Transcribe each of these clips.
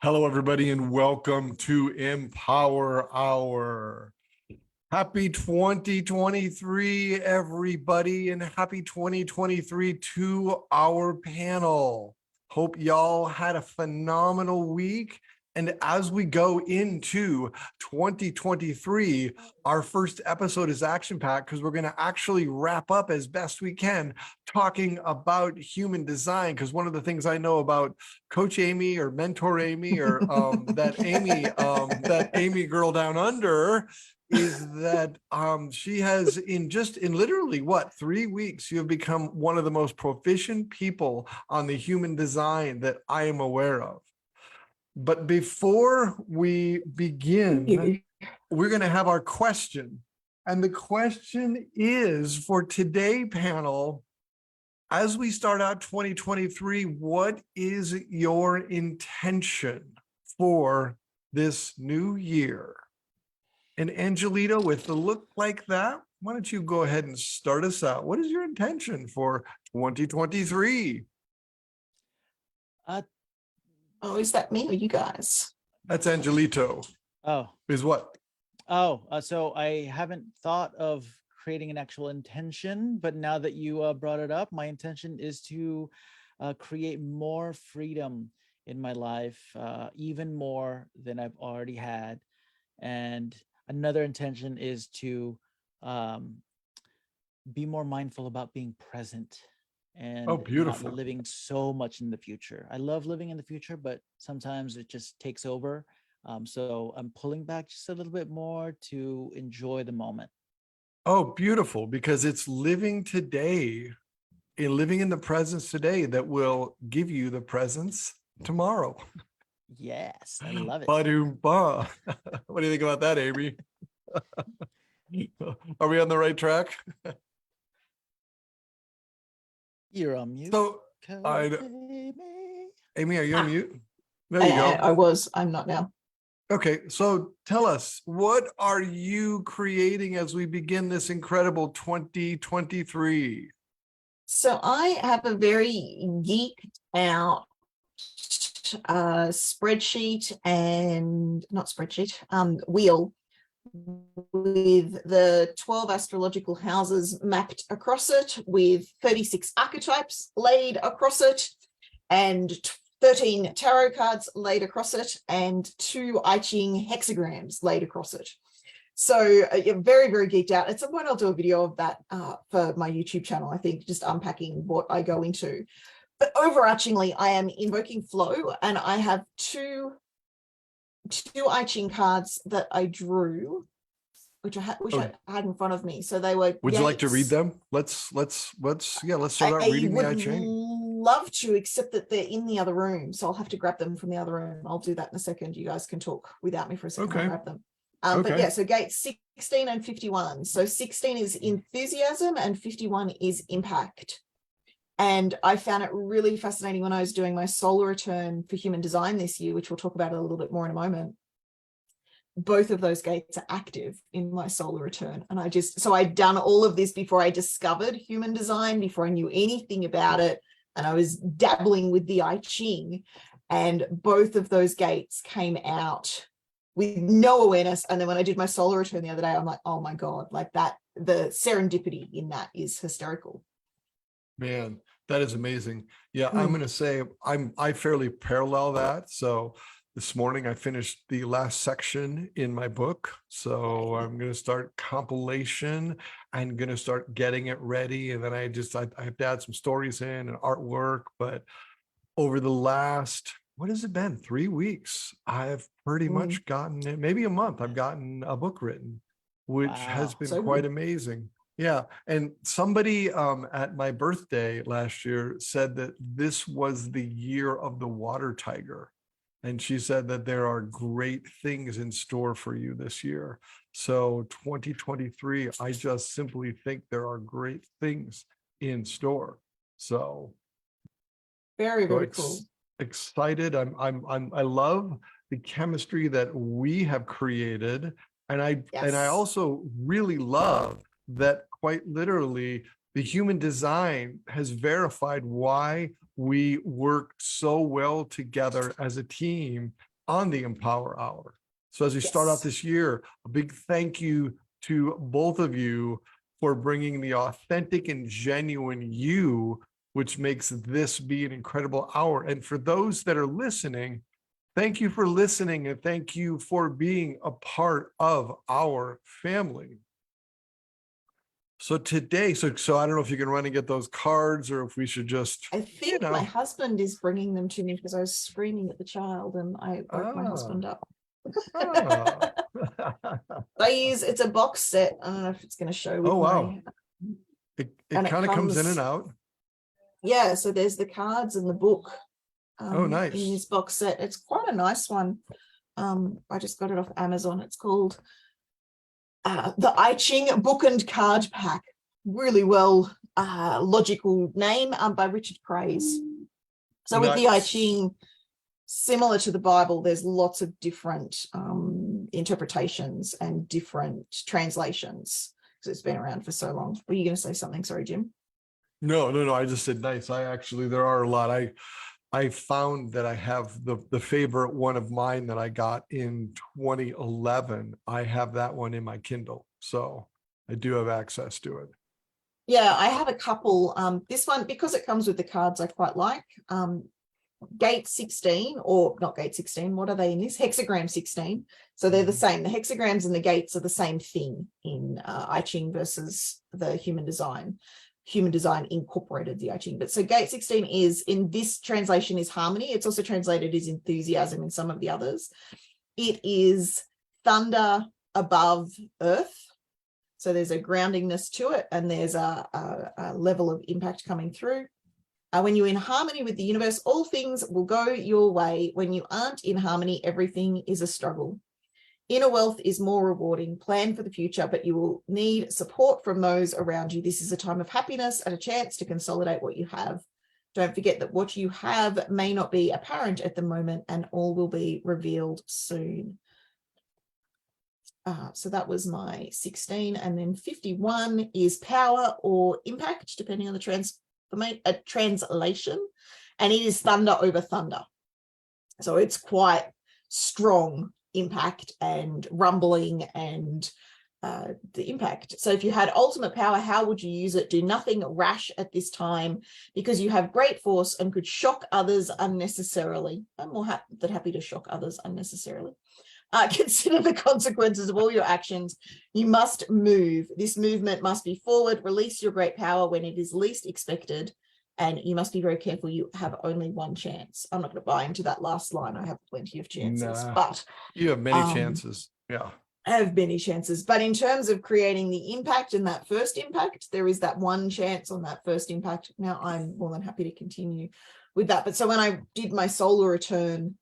Hello, everybody, and welcome to Empower Hour. Happy 2023, everybody, and happy 2023 to our panel. Hope y'all had a phenomenal week. And as we go into 2023, our first episode is action-packed because we're going to actually wrap up as best we can talking about human design. Because one of the things I know about Coach Amy or Mentor Amy or that Amy girl down under is that she has in literally 3 weeks, you have become one of the most proficient people on the human design that I am aware of. But before we begin, we're going to have our question. And the question is for today panel, as we start out 2023, what is your intention for this new year? And Angelita, with the look like that, why don't you go ahead and start us out? What is your intention for 2023? Oh, is that me or you guys? That's Angelito. Oh. Is what? So I haven't thought of creating an actual intention, but now that you brought it up, my intention is to create more freedom in my life, even more than I've already had. And another intention is to be more mindful about being present and not living so much in the future. I love living in the future, but sometimes it just takes over. So I'm pulling back just a little bit more to enjoy the moment. Oh, beautiful, because it's living today, living in the presence today that will give you the presence tomorrow. Yes, I love it. Ba-doom-ba. What do you think about that, Amy? Are we on the right track? You're on mute. So, Amy, are you on mute? There you go. I'm not now. Okay, so tell us, what are you creating as we begin this incredible 2023? So I have a very geeked out wheel with the 12 astrological houses mapped across it, with 36 archetypes laid across it, and 13 tarot cards laid across it, and 2 I Ching hexagrams laid across it. So you're very, very geeked out. At some point, I'll do a video of that for my YouTube channel, I think, just unpacking what I go into. But overarchingly, I am invoking flow, and I have two I Ching cards that I drew, which I had in front of me. So they were. Would you like to read them? Let's start out reading the I Ching. Love to, except that they're in the other room, so I'll have to grab them from the other room. I'll do that in a second. You guys can talk without me for a second. Okay. I'll grab them. But yeah, so gates 16 and 51. So 16 is enthusiasm and 51 is impact. And I found it really fascinating when I was doing my solar return for human design this year, which we'll talk about a little bit more in a moment. Both of those gates are active in my solar return. And so I'd done all of this before I discovered human design, before I knew anything about it. And I was dabbling with the I Ching, and both of those gates came out with no awareness. And then when I did my solar return the other day, I'm like, oh my God, like that, the serendipity in that is hysterical. Man, that is amazing. Yeah, I'm going to say I fairly parallel that. So this morning I finished the last section in my book. So I'm going to start compilation. I'm going to start getting it ready. And then I have to add some stories in and artwork. But over the last, what has it been? 3 weeks, I've pretty much gotten it, maybe a month, I've gotten a book written, which has been quite amazing. Yeah. And somebody at my birthday last year said that this was the year of the water tiger. And she said that there are great things in store for you this year. So 2023, I just simply think there are great things in store. So very, very cool. Excited. I love the chemistry that we have created. And I also really love that quite literally the human design has verified why we work so well together as a team on the Empower Hour. So as we start out Yes. this year, a big thank you to both of you for bringing the authentic and genuine you, which makes this be an incredible hour. And for those that are listening, thank you for listening, and thank you for being a part of our family. So today, so I don't know if you can run and get those cards, or if we should just, I think my husband is bringing them to me because I was screaming at the child and I woke my husband up. ah. It's a box set. I don't know if it's going to show with Oh, wow. my, It and it kind of comes in comes- and out. yeah, so there's the cards and the book Nice. in this box set. It's quite a nice one. I just got it off Amazon. It's called the I Ching Book and Card Pack. Really well logical name by Richard Praise. So with the I Nice. Ching, similar to the Bible, there's lots of different interpretations and different translations because it's been around for so long. Were you going to say something? Sorry, Jim. No. I just said nice. There are a lot. I found that I have the favorite one of mine that I got in 2011. I have that one in my Kindle. So I do have access to it. Yeah, I have a couple. This one, because it comes with the cards, I quite like. Gate 16, or not Gate 16, what are they in this? Hexagram 16. So they're the same. The hexagrams and the gates are the same thing in I Ching versus the Human Design. Human Design incorporated the I Ching. But so Gate 16 is, in this translation, is harmony. It's also translated as enthusiasm in some of the others. It is thunder above earth. So there's a groundingness to it, and there's a level of impact coming through. When you're in harmony with the universe, all things will go your way. When you aren't in harmony, everything is a struggle. Inner wealth is more rewarding. Plan for the future, but you will need support from those around you. This is a time of happiness and a chance to consolidate what you have. Don't forget that what you have may not be apparent at the moment, and all will be revealed soon. So that was my 16. And then 51 is power or impact, depending on the translation. And it is thunder over thunder. So it's quite strong impact and rumbling and the impact. So if you had ultimate power, how would you use it? Do nothing rash at this time because you have great force and could shock others unnecessarily. I'm more than happy to shock others unnecessarily. Consider the consequences of all your actions. You must move. This movement must be forward. Release your great power when it is least expected. And you must be very careful. You have only one chance. I'm not going to buy into that last line. I have plenty of chances, but you have many chances. Yeah. I have many chances. But in terms of creating the impact in that first impact, there is that one chance on that first impact. Now I'm more than happy to continue with that. But so when I did my solar return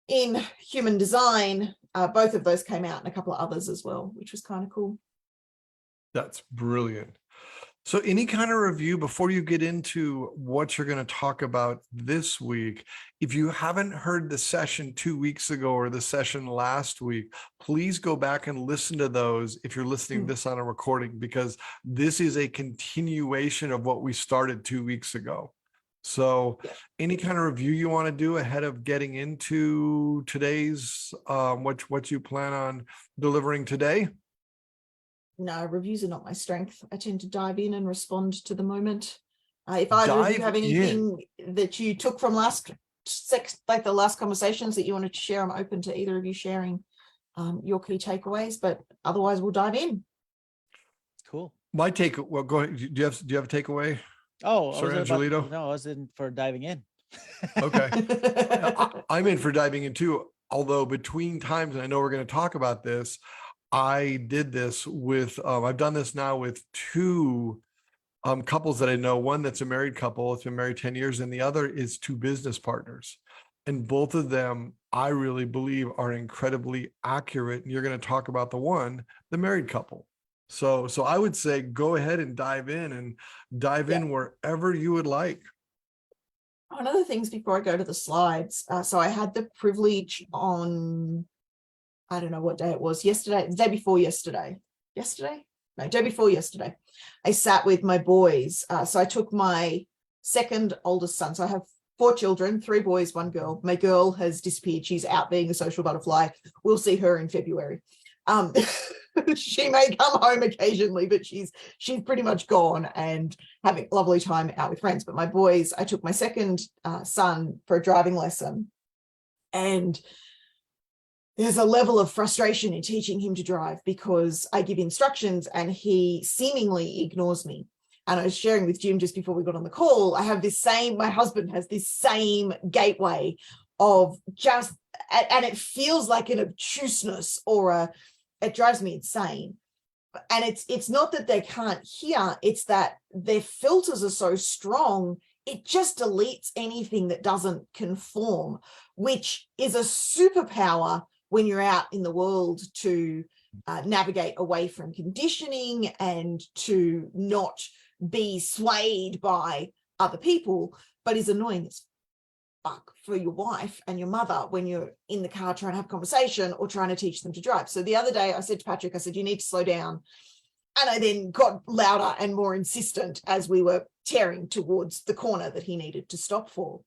in Human Design, both of those came out and a couple of others as well, which was kind of cool. That's brilliant. So any kind of review before you get into what you're going to talk about this week? If you haven't heard the session 2 weeks ago or the session last week, please go back and listen to those if you're listening to this on a recording, because this is a continuation of what we started 2 weeks ago. So any kind of review you want to do ahead of getting into today's, what you plan on delivering today? No, reviews are not my strength. I tend to dive in and respond to the moment. If either of you have anything that you took from the last conversations that you wanted to share, I'm open to either of you sharing your key takeaways, but otherwise we'll dive in. Cool. My take, well, go ahead. Do you have a takeaway? Oh, sorry, Angelito. No, I was in for diving in. Okay. I'm in for diving in too, although between times, and I know we're going to talk about this, I did this with, I've done this now with two couples that I know, one that's a married couple, it's been married 10 years, and the other is two business partners. And both of them, I really believe, are incredibly accurate. And you're going to talk about the married couple. So I would say, go ahead and dive in wherever you would like. One of the things before I go to the slides, so I had the privilege on, I don't know what day it was, yesterday, the day before yesterday, day before yesterday, I sat with my boys. So I took my second oldest son. So I have 4 children, 3 boys, 1 girl. My girl has disappeared. She's out being a social butterfly. We'll see her in February. She may come home occasionally, but she's pretty much gone and having a lovely time out with friends. But my boys, I took my second son for a driving lesson, and there's a level of frustration in teaching him to drive because I give instructions and he seemingly ignores me. And I was sharing with Jim just before we got on the call, my husband has this same gateway of just, and it feels like an obtuseness or it drives me insane. And it's not that they can't hear, it's that their filters are so strong, it just deletes anything that doesn't conform, which is a superpower when you're out in the world to navigate away from conditioning and to not be swayed by other people, but is annoying as fuck for your wife and your mother when you're in the car trying to have a conversation or trying to teach them to drive. So the other day I said to Patrick, I said, you need to slow down. And I then got louder and more insistent as we were tearing towards the corner that he needed to stop for.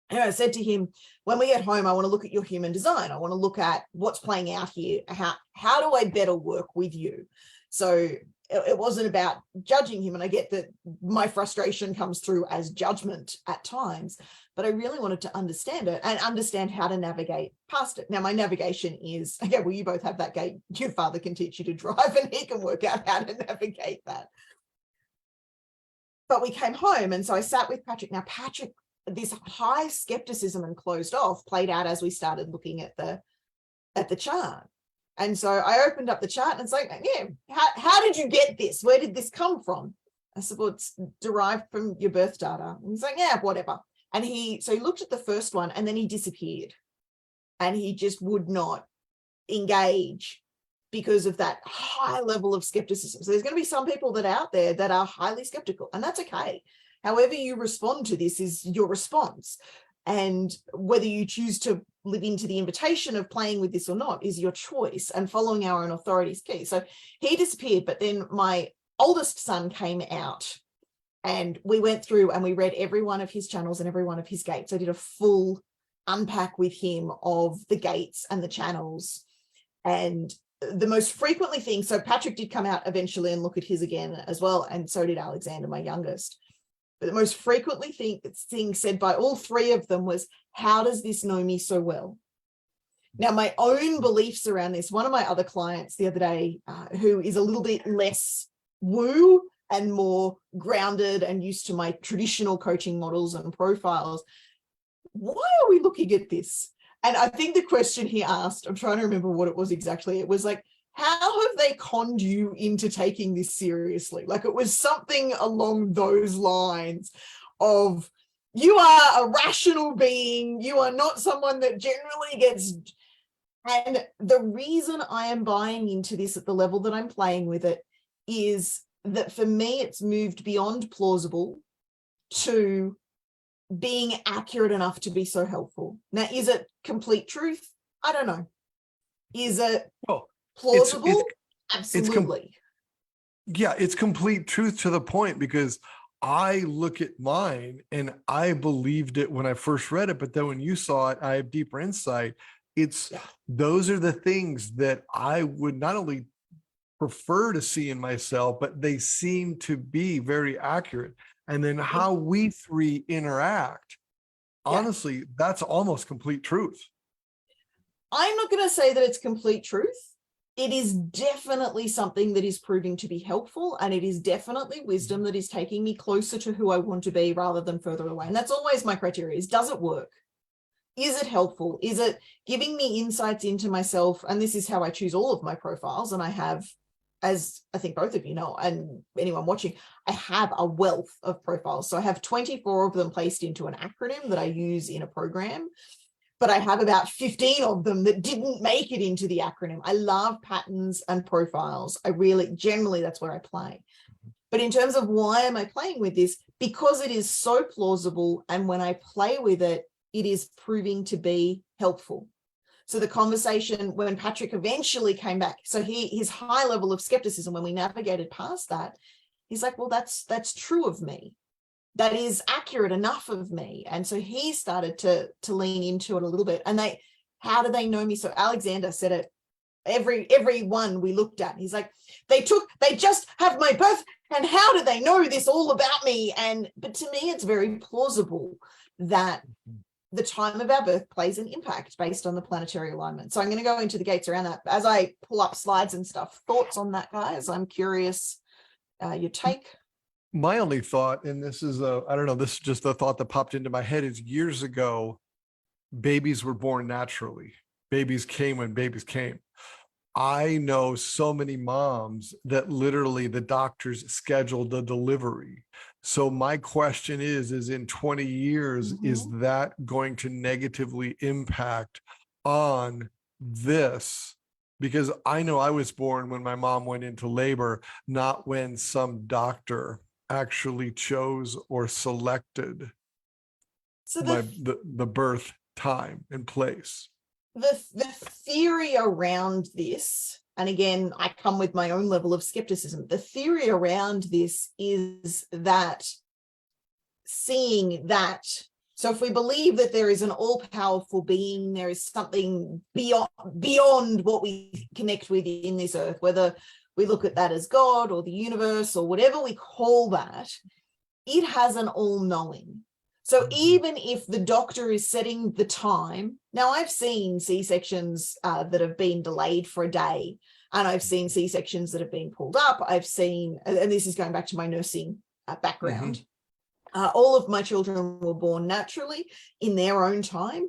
And I said to him, when we get home, I want to look at your human design. I want to look at what's playing out here. How do I better work with you? So it wasn't about judging him. And I get that my frustration comes through as judgment at times, but I really wanted to understand it and understand how to navigate past it. Now, my navigation is, okay, well, you both have that gate. Your father can teach you to drive and he can work out how to navigate that. But we came home and so I sat with Patrick. Now, Patrick, this high skepticism and closed off played out as we started looking at the chart. And so I opened up the chart and it's like, yeah, how did you get this? Where did this come from? I said, well, it's derived from your birth data. And he's like, yeah, whatever. And so he looked at the first one and then he disappeared and he just would not engage because of that high level of skepticism. So there's going to be some people that are out there that are highly skeptical, and that's okay. However you respond to this is your response. And whether you choose to live into the invitation of playing with this or not is your choice, and following our own authority is key. So he disappeared, but then my oldest son came out and we went through and we read every one of his channels and every one of his gates. I did a full unpack with him of the gates and the channels. And the most frequently thing, so Patrick did come out eventually and look at his again as well, and so did Alexander, my youngest. But the most frequently thing said by all 3 of them was, how does this know me so well? Now, my own beliefs around this, one of my other clients the other day, who is a little bit less woo and more grounded and used to my traditional coaching models and profiles, why are we looking at this? And I think the question he asked, I'm trying to remember what it was exactly. It was like, how have they conned you into taking this seriously? Like it was something along those lines of, you are a rational being. You are not someone that generally gets. And the reason I am buying into this at the level that I'm playing with it is that for me, it's moved beyond plausible to being accurate enough to be so helpful. Now, is it complete truth? I don't know. Is it plausible? Absolutely. It's complete truth to the point, because I look at mine and I believed it when I first read it, but then when you saw it, I have deeper insight. Those are the things that I would not only prefer to see in myself, but they seem to be very accurate. And then how we 3 interact, honestly, that's almost complete truth. I'm not going to say that it's complete truth. It is definitely something that is proving to be helpful, and it is definitely wisdom that is taking me closer to who I want to be rather than further away. And that's always my criteria: is, does it work? Is it helpful? Is it giving me insights into myself? And this is how I choose all of my profiles. And I have, as I think both of you know, and anyone watching, I have a wealth of profiles. So I have 24 of them placed into an acronym that I use in a program, but I have about 15 of them that didn't make it into the acronym. I love patterns and profiles. Generally, that's where I play. But in terms of why am I playing with this? Because it is so plausible. And when I play with it, it is proving to be helpful. So the conversation when Patrick eventually came back, so his high level of skepticism, when we navigated past that, he's like, well, that's true of me. that is accurate enough of me. And so he started to lean into it a little bit. And how do they know me? So Alexander said it, every one we looked at, he's like, they just have my birth, and how do they know this all about me? But to me, it's very plausible that the time of our birth plays an impact based on the planetary alignment. So I'm going to go into the gates around that as I pull up slides and stuff. Thoughts on that, guys? I'm curious your take. My only thought, and this is I don't know, this is just a thought that popped into my head, is years ago, babies were born naturally. Babies came when babies came. I know so many moms that literally the doctors scheduled the delivery. So my question is in 20 years, is that going to negatively impact on this? Because I know I was born when my mom went into labor, not when some doctor actually chose or selected the birth time and place. The theory around this, and again, I come with my own level of skepticism. The theory around this is that seeing that, so if we believe that there is an all-powerful being, there is something beyond what we connect with in this earth, whether we look at that as God or the universe or whatever we call that, it has an all-knowing. So even if the doctor is setting the time, now I've seen C-sections that have been delayed for a day, and I've seen C-sections that have been pulled up. I've seen, and this is going back to my nursing background, all of my children were born naturally in their own time,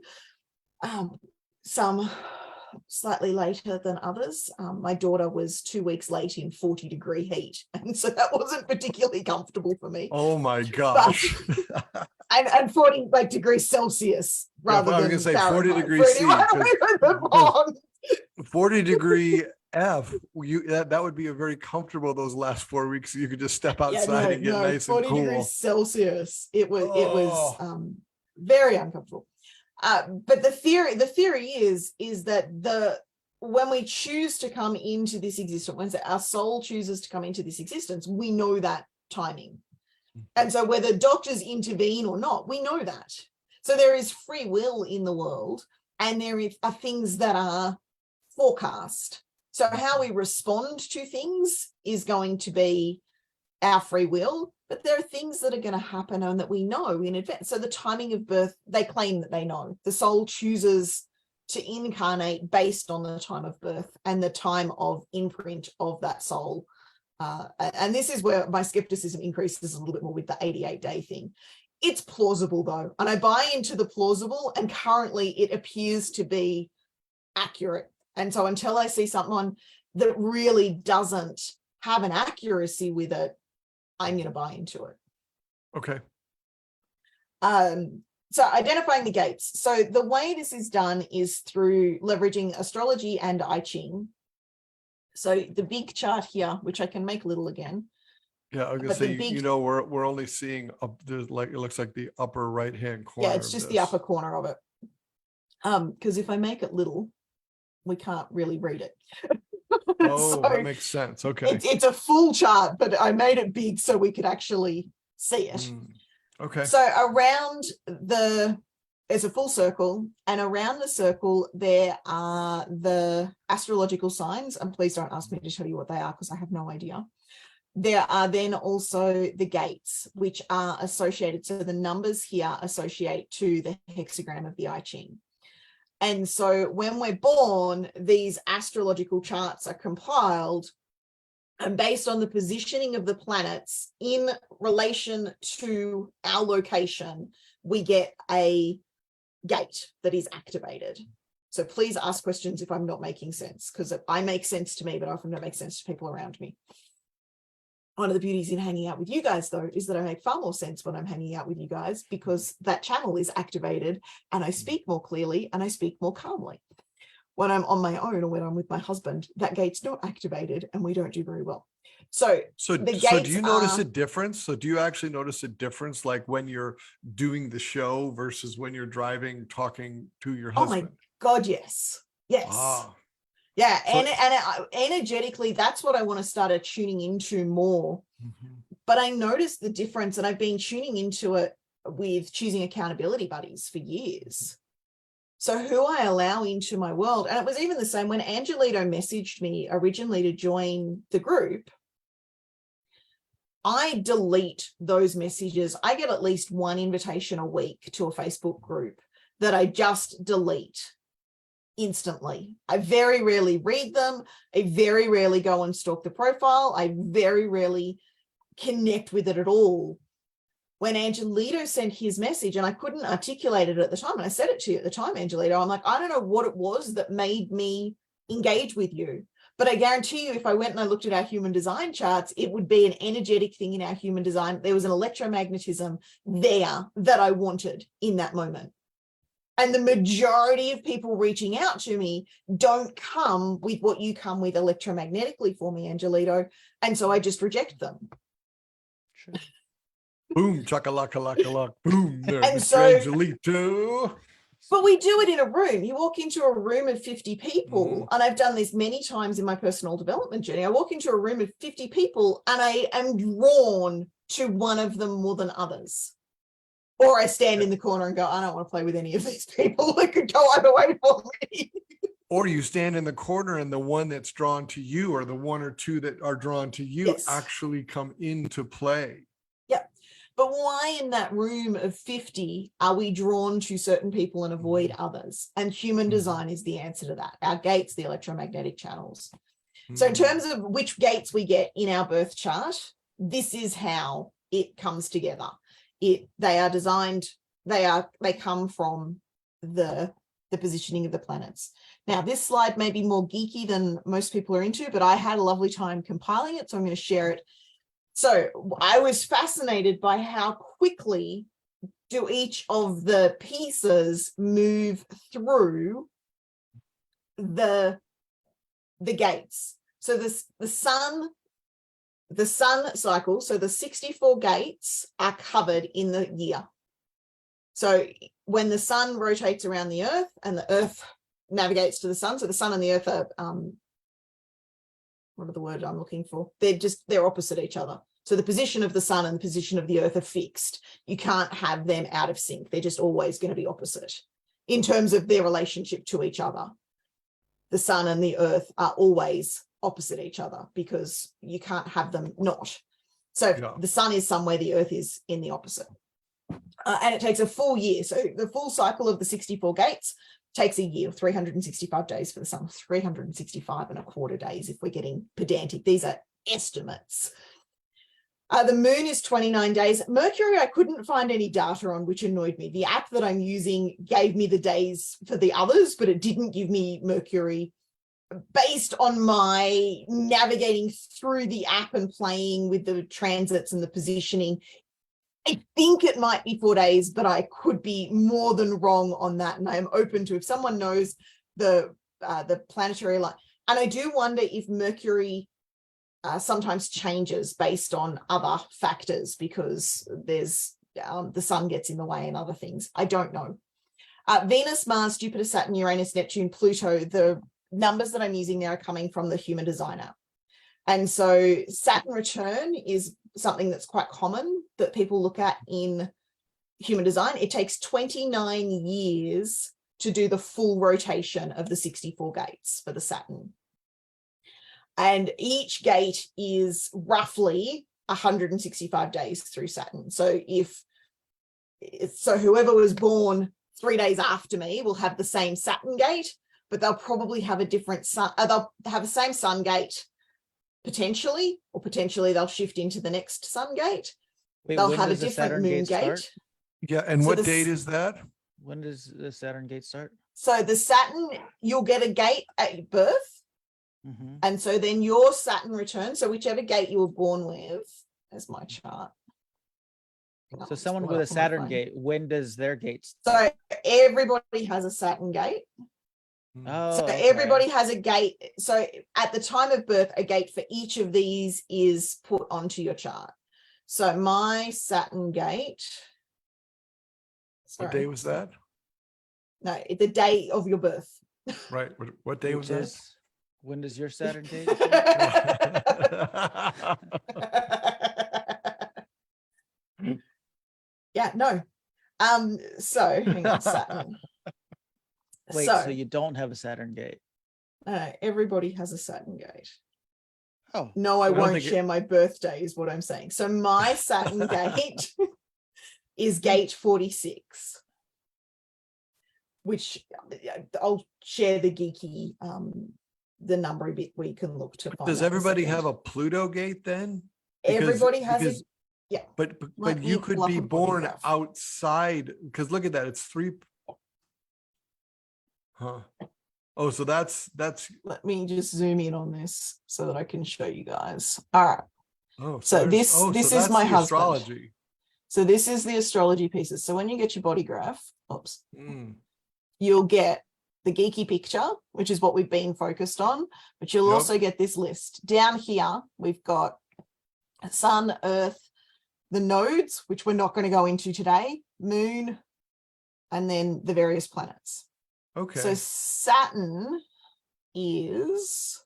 some slightly later than others. My daughter was 2 weeks late in 40-degree heat, and so that wasn't particularly comfortable for me. Oh my gosh. And 40 degrees Celsius rather than I was going to say Fahrenheit. 40 degrees C. 40 degree F, that would be a very comfortable those last 4 weeks. You could just step outside and get nice and cool. 40 degrees Celsius. It was very uncomfortable. But the theory is that when we choose to come into this existence, when our soul chooses to come into this existence, we know that timing. And so whether doctors intervene or not, we know that. So there is free will in the world, and there are things that are forecast. So how we respond to things is going to be our free will, but there are things that are going to happen and that we know in advance. So the timing of birth, they claim that they know. The soul chooses to incarnate based on the time of birth and the time of imprint of that soul. And this is where my skepticism increases a little bit more with the 88-day thing. It's plausible though, and I buy into the plausible, and currently it appears to be accurate. And so until I see someone that really doesn't have an accuracy with it, I'm going to buy into it. Okay. So identifying the gates. So the way this is done is through leveraging astrology and I Ching. So the big chart here, which I can make little again. Yeah, I was gonna say, we're only seeing up there's it looks like the upper right hand corner. Yeah, it's just the upper corner of it. Because if I make it little, we can't really read it. Oh, that makes sense. Okay. It's a full chart, but I made it big so we could actually see it. Okay. So around there's a full circle, and around the circle there are the astrological signs, and please don't ask me to tell you what they are because I have no idea. There are then also the gates, which are associated, so the numbers here associate to the hexagram of the I Ching. And so when we're born, these astrological charts are compiled, and based on the positioning of the planets in relation to our location, we get a gate that is activated. So please ask questions if I'm not making sense, because I make sense to me, but often don't make sense to people around me. One of the beauties in hanging out with you guys, though, is that I make far more sense when I'm hanging out with you guys, because that channel is activated and I speak more clearly and I speak more calmly. When I'm on my own or when I'm with my husband, that gate's not activated and we don't do very well. So do you notice a difference? So do you actually notice a difference, like when you're doing the show versus when you're driving, talking to your husband? Oh my God, yes. Yes. Ah. Yeah, and energetically, that's what I want to start tuning into more. But I noticed the difference, and I've been tuning into it with choosing accountability buddies for years. So who I allow into my world, and it was even the same when Angelito messaged me originally to join the group, I delete those messages. I get at least one invitation a week to a Facebook group that I just delete instantly. I very rarely read them. I very rarely go and stalk the profile. I very rarely connect with it at all. When Angelito sent his message, and I couldn't articulate it at the time, and I said it to you at the time, Angelito, I'm like, I don't know what it was that made me engage with you. But I guarantee you, if I went and I looked at our human design charts, it would be an energetic thing in our human design. There was an electromagnetism there that I wanted in that moment. And the majority of people reaching out to me don't come with what you come with electromagnetically for me, Angelito. And so I just reject them. Sure. Boom, chakalaka, boom, there, And Mr. so- Angelito. But we do it in a room. You walk into a room of 50 people, and I've done this many times in my personal development journey. I walk into a room of 50 people and I am drawn to one of them more than others. Or I stand in the corner and go, I don't want to play with any of these people. It could go either way for me. Or you stand in the corner and the one that's drawn to you, or the one or two that are drawn to you, Yes. actually come into play. But why in that room of 50 are we drawn to certain people and avoid others? And human design is the answer to that. Our gates, the electromagnetic channels. So in terms of which gates we get in our birth chart, this is how it comes together. They are designed, they come from the positioning of the planets. Now, this slide may be more geeky than most people are into, but I had a lovely time compiling it, so I'm going to share it. So I was fascinated by how quickly do each of the pieces move through the gates. So the sun cycle, so the 64 gates are covered in the year. So when the sun rotates around the earth and the earth navigates to the sun, so the sun and the earth are what are the word I'm looking for? They're opposite each other. So the position of the sun and the position of the earth are fixed. You can't have them out of sync. They're just always going to be opposite in terms of their relationship to each other. The sun and the earth are always opposite each other because you can't have them not. So the sun is somewhere, the earth is in the opposite. And it takes a full year. So the full cycle of the 64 gates takes a year, 365 days for the sun, 365 and a quarter days if we're getting pedantic. These are estimates. The moon is 29 days. Mercury, I couldn't find any data on, which annoyed me. The app that I'm using gave me the days for the others, but it didn't give me Mercury. Based on my navigating through the app and playing with the transits and the positioning, I think it might be 4 days, but I could be more than wrong on that. And I am open to if someone knows the planetary line. And I do wonder if Mercury sometimes changes based on other factors because there's the sun gets in the way and other things. I don't know. Venus, Mars, Jupiter, Saturn, Uranus, Neptune, Pluto, the numbers that I'm using now are coming from the Human Design app. And so Saturn return is something that's quite common that people look at in Human Design. It takes 29 years to do the full rotation of the 64 gates for the Saturn. And each gate is roughly 165 days through Saturn. So whoever was born 3 days after me will have the same Saturn gate, but they'll probably have a different sun. They'll have the same sun gate potentially, or potentially they'll shift into the next sun gate. Wait, They'll when have a does the different Saturn moon gate start? gate. Yeah, and So what this- date is that? When does the Saturn gate start? So the Saturn, you'll get a gate at birth. Mhm. And so then your Saturn return, so whichever gate you were born with, there's my chart. So I'll someone pull it with a up on my Saturn phone. gate, when does their gate start? So everybody has a Saturn gate. Oh, So okay. everybody has a gate. So at the time of birth, a gate for each of these is put onto your chart. So my Saturn gate. What day was that? No, the day of your birth. Right. What day was that? When does your Saturn gate? Yeah, no. So hang on, Saturn. Wait, so you don't have a Saturn gate? Everybody has a Saturn gate. Oh, No, I don't won't think it- share my birthday is what I'm saying. So my Saturn gate is gate 46, which I'll share the geeky the number a bit where you can look to find. Does that in everybody second. have a Pluto gate then? Everybody has because, a yeah. but Let you me could pull up be a body born graph. outside, because look at that, it's 3. Huh. Oh, so that's Let me just zoom in on this so that I can show you guys. All right. oh So there's- this so is that's my the husband. astrology. So this is the astrology pieces. So when you get your body graph, oops, Mm, you'll get the geeky picture, which is what we've been focused on, but you'll Yep. also get this list. Down here, we've got Sun, Earth, the nodes, which we're not going to go into today, Moon, and then the various planets. okay. So Saturn is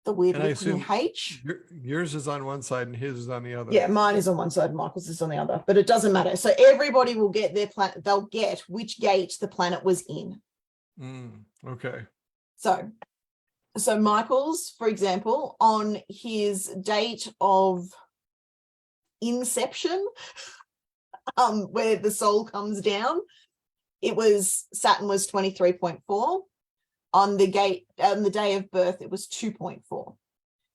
the weird And I looking assume H. yours is on one side and his is on the other. Yeah, mine is on one side, Michael's is on the other, but it doesn't matter. So everybody will get their planet, they'll get which gate the planet was in. Okay. So Michael's, for example, on his date of inception, where the soul comes down, it was Saturn was 23.4. On the day of birth, it was 2.4.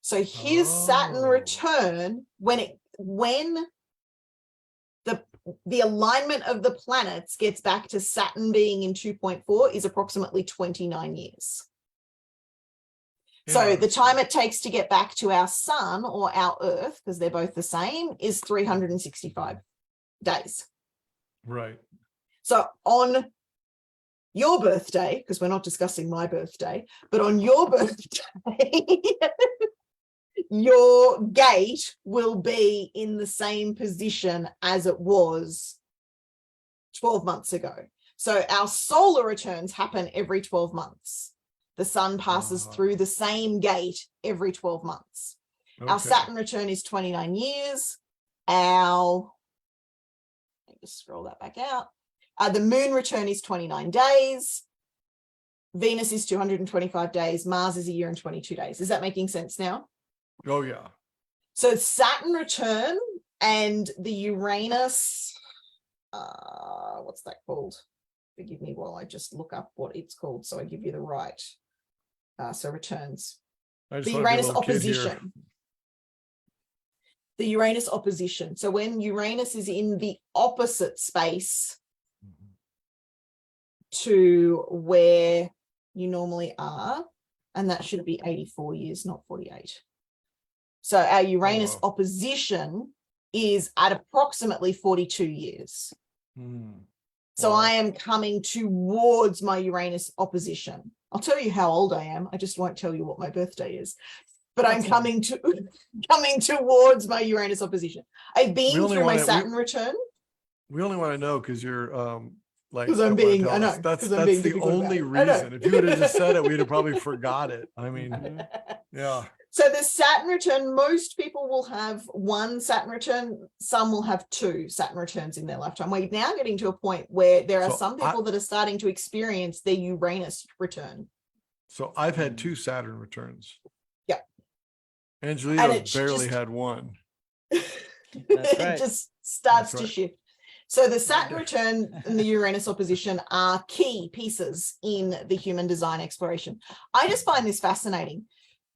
So his Saturn Oh. return, when the alignment of the planets gets back to Saturn being in 2.4, is approximately 29 years. So the time it takes to get back to our sun or our Earth, because they're both the same, is 365 days. Right. So on your birthday, because we're not discussing my birthday, but on your birthday, your gate will be in the same position as it was 12 months ago. So our solar returns happen every 12 months. The sun passes through the same gate every 12 months. Our Okay. Saturn return is 29 years. Let me just scroll that back out. The moon return is 29 days. Venus is 225 days. Mars is a year and 22 days. Is that making sense now? Oh yeah. So Saturn return and the Uranus, what's that called? Forgive me while I just look up what it's called so I give you the right. So returns. I just The wanna be a Uranus little kid here. opposition. The Uranus opposition. So when Uranus is in the opposite space to where you normally are, and that should be 84 years, not 48. So our Uranus wow. opposition is at approximately 42 years. Mm. So Wow. I am coming towards my Uranus opposition. I'll tell you how old I am. I just won't tell you what my birthday is. But I'm That's fine. coming towards my Uranus opposition. I've been only through my wanna- Saturn return. We only want to know because you're like 'Cause I'm don't wanna being- tell I know, us. That's 'cause I'm being the difficult about only it. I know. reason. If you would have just said it, we'd have probably forgot it. I mean, Mhm. yeah. So the Saturn return, most people will have one Saturn return. Some will have two Saturn returns in their lifetime. We're now getting to a point where there are So some people that are starting to experience their Uranus return. So I've had 2 Saturn returns. Yeah. Angelina it's barely just- had 1. That's It right. just starts That's to right. shift. So the Saturn Okay. return and the Uranus opposition are key pieces in the human design exploration. I just find this fascinating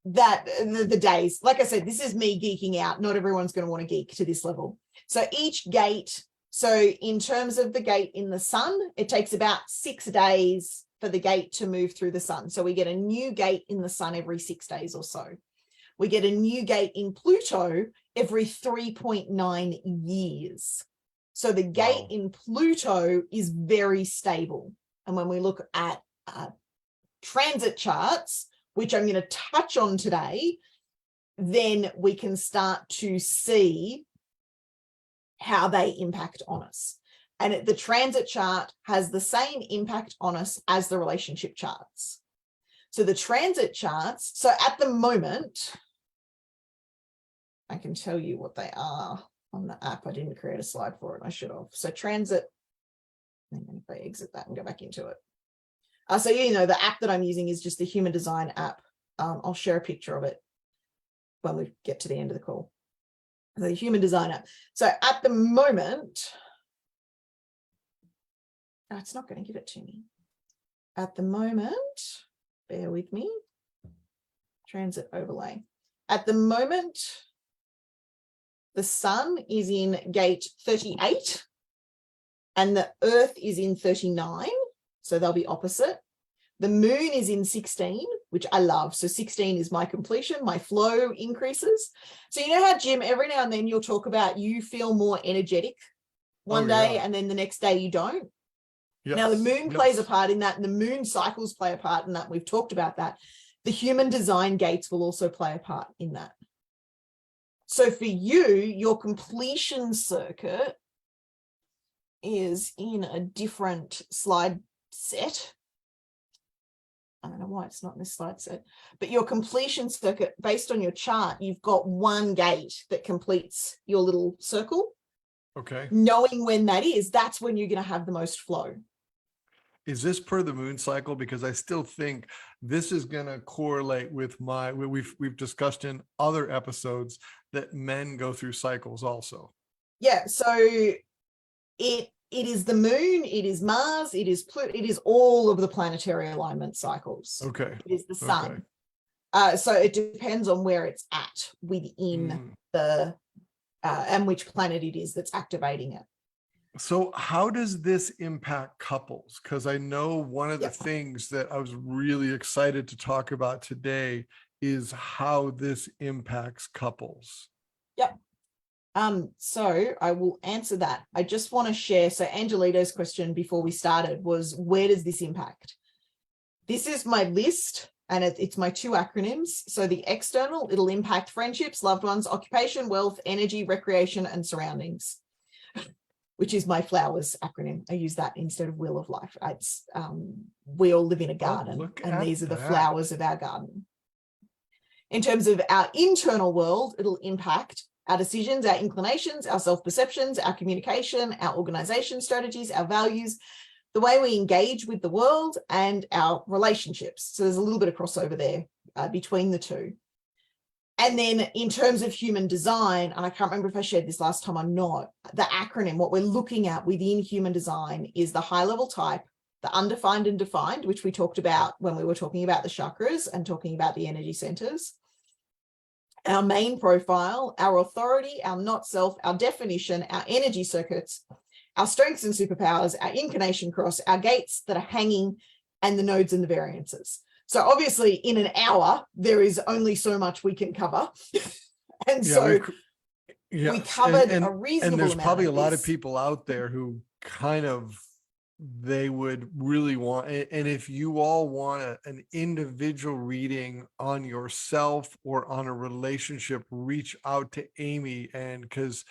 that the days, like I said, this is me geeking out. Not everyone's going to want to geek to this level. So each gate, so in terms of the gate in the sun, it takes about 6 days for the gate to move through the sun. So we get a new gate in the sun every 6 days or so. We get a new gate in Pluto every 3.9 years. So the gate Wow. in Pluto is very stable. And when we look at transit charts, which I'm going to touch on today, then we can start to see how they impact on us. And the transit chart has the same impact on us as the relationship charts. So the transit charts, so at the moment, I can tell you what they are. on the app. I didn't create a slide for it. I should have. So transit, and then if I exit that and go back into it. So, you know, the app that I'm using is just the Human Design app. I'll share a picture of it when we get to the end of the call. The Human Design app. So at the moment, it's not going to give it to me. At the moment, bear with me. Transit overlay. At the moment, the sun is in gate 38 and the earth is in 39. So they'll be opposite. The moon is in 16, which I love. So 16 is my completion, my flow increases. So you know how, Jim, every now and then you'll talk about you feel more energetic one day and then the next day you don't. Yes. Now the moon plays a part in that, and the moon cycles play a part in that. We've talked about that. The Human Design gates will also play a part in that. So for you, your completion circuit is in a different slide set. I don't know why it's not in this slide set, but your completion circuit, based on your chart, you've got one gate that completes your little circle. Okay. Knowing when that is, that's when you're going to have the most flow. Is this per the moon cycle? Because I still think this is going to correlate with we've discussed in other episodes that men go through cycles also. Yeah. So it is the moon, it is Mars, it is Pluto, it is all of the planetary alignment cycles. Okay. It is the sun. So it depends on where it's at within the and which planet it is that's activating it. So how does this impact couples? Because I know one of the things that I was really excited to talk about today is how this impacts couples. Yep. So I will answer that. I just want to share. So Angelito's question before we started was, where does this impact? This is my list, and it's my 2 acronyms. So the external, it'll impact friendships, loved ones, occupation, wealth, energy, recreation, and surroundings, which is my flowers acronym. I use that instead of wheel of life. It's we all live in a garden, and these are the flowers of our garden. In terms of our internal world, it'll impact our decisions, our inclinations, our self-perceptions, our communication, our organization strategies, our values, the way we engage with the world, and our relationships. So there's a little bit of crossover there between the two. And then in terms of human design, and I can't remember if I shared this last time or not, the acronym, what we're looking at within human design is the high-level type, the undefined and defined, which we talked about when we were talking about the chakras and talking about the energy centers, our main profile, our authority, our not self, our definition, our energy circuits, our strengths and superpowers, our inclination cross, our gates that are hanging, and the nodes and the variances. So obviously in an hour, there is only so much we can cover. And so we covered a reasonable amount. And there's probably a lot of this. people out there who kind of, they would really want, and if you all want an individual reading on yourself or on a relationship, reach out to Amy. And because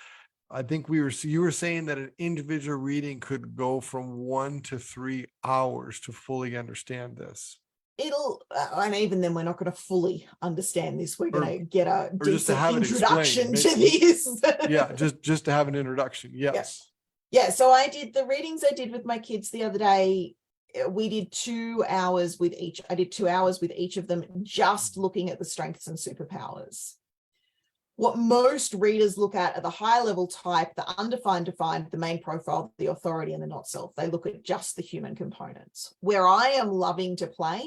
I think you were saying that an individual reading could go from 1 to 3 hours to fully understand this. It'll, and even then we're not going to fully understand this. We're going to get a decent introduction to this. Yeah, just to have an introduction. Yes. Yeah, so I did the readings I did with my kids the other day. We did 2 hours with each. I did 2 hours with each of them, just looking at the strengths and superpowers. What most readers look at are the high level type, the undefined, defined, the main profile, the authority, and the not self. They look at just the human components. Where I am loving to play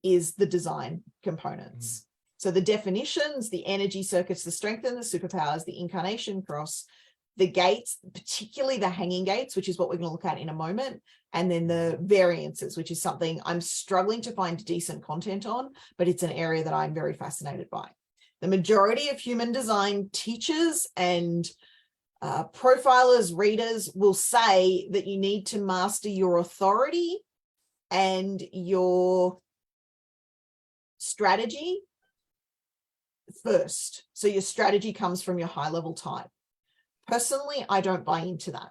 is the design components. So the definitions, the energy circuits, the strength and the superpowers, the incarnation cross, the gates, particularly the hanging gates, which is what we're going to look at in a moment, and then the variances, which is something I'm struggling to find decent content on, but it's an area that I'm very fascinated by. The majority of human design teachers and profilers, readers will say that you need to master your authority and your strategy first. So your strategy comes from your high level type. Personally, I don't buy into that.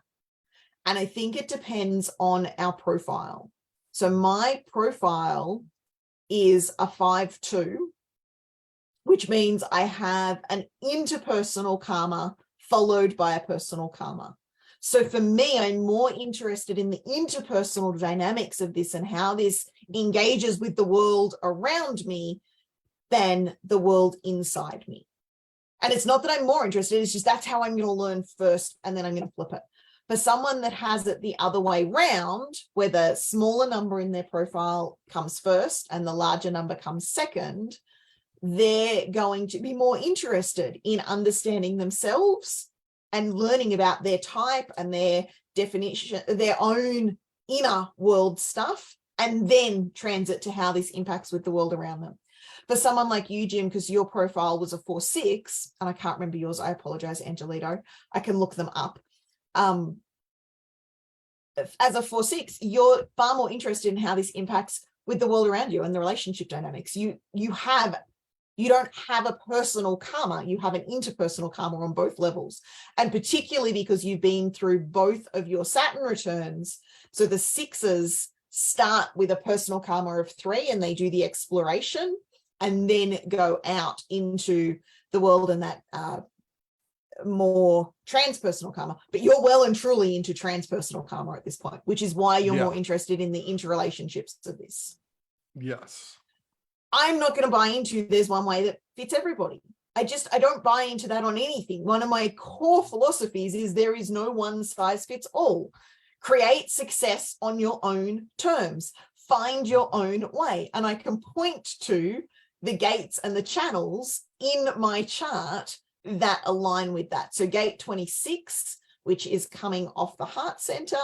And I think it depends on our profile. So my profile is a 5-2, which means I have an interpersonal karma followed by a personal karma. So for me, I'm more interested in the interpersonal dynamics of this and how this engages with the world around me than the world inside me. And it's not that I'm more interested, it's just that's how I'm going to learn first, and then I'm going to flip it. For someone that has it the other way round, where the smaller number in their profile comes first and the larger number comes second, they're going to be more interested in understanding themselves and learning about their type and their definition, their own inner world stuff, and then transit to how this impacts with the world around them. For someone like you, Jim, because your profile was a 4-6, and I can't remember yours, I apologize, Angelito, I can look them up. As a 4-6, you're far more interested in how this impacts with the world around you and the relationship dynamics. You don't have a personal karma, you have an interpersonal karma on both levels. And particularly because you've been through both of your Saturn returns. So the 6s start with a personal karma of 3 and they do the exploration and then go out into the world and that more transpersonal karma. But you're well and truly into transpersonal karma at this point, which is why you're more interested in the interrelationships of this. Yes. I'm not going to buy into there's one way that fits everybody. I don't buy into that on anything. One of my core philosophies is there is no one size fits all. Create success on your own terms. Find your own way. And I can point to the gates and the channels in my chart that align with that. So gate 26, which is coming off the heart center,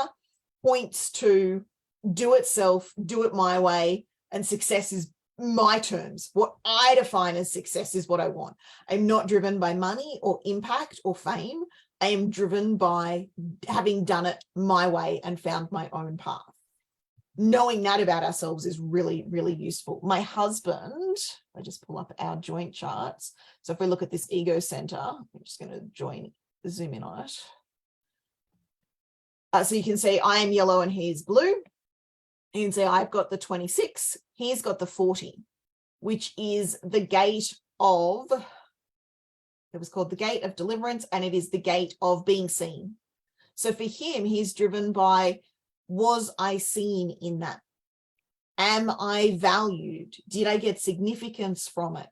points to do it self, do it my way, and success is my terms. What I define as success is what I want. I'm not driven by money or impact or fame. I am driven by having done it my way and found my own path. Knowing that about ourselves is really, really useful. My husband, I just pull up our joint charts. So if we look at this ego center, I'm just going to zoom in on it. So you can see I am yellow and he's blue. You can see I've got the 26, he's got the 40, which is the gate of, it was called the gate of deliverance, and it is the gate of being seen. So for him, he's driven by, was I seen in that? Am I valued? Did I get significance from it?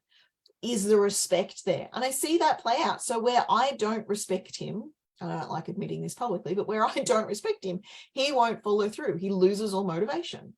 Is the respect there? And I see that play out. So where I don't respect him, and I don't like admitting this publicly, but where I don't respect him, he won't follow through. He loses all motivation.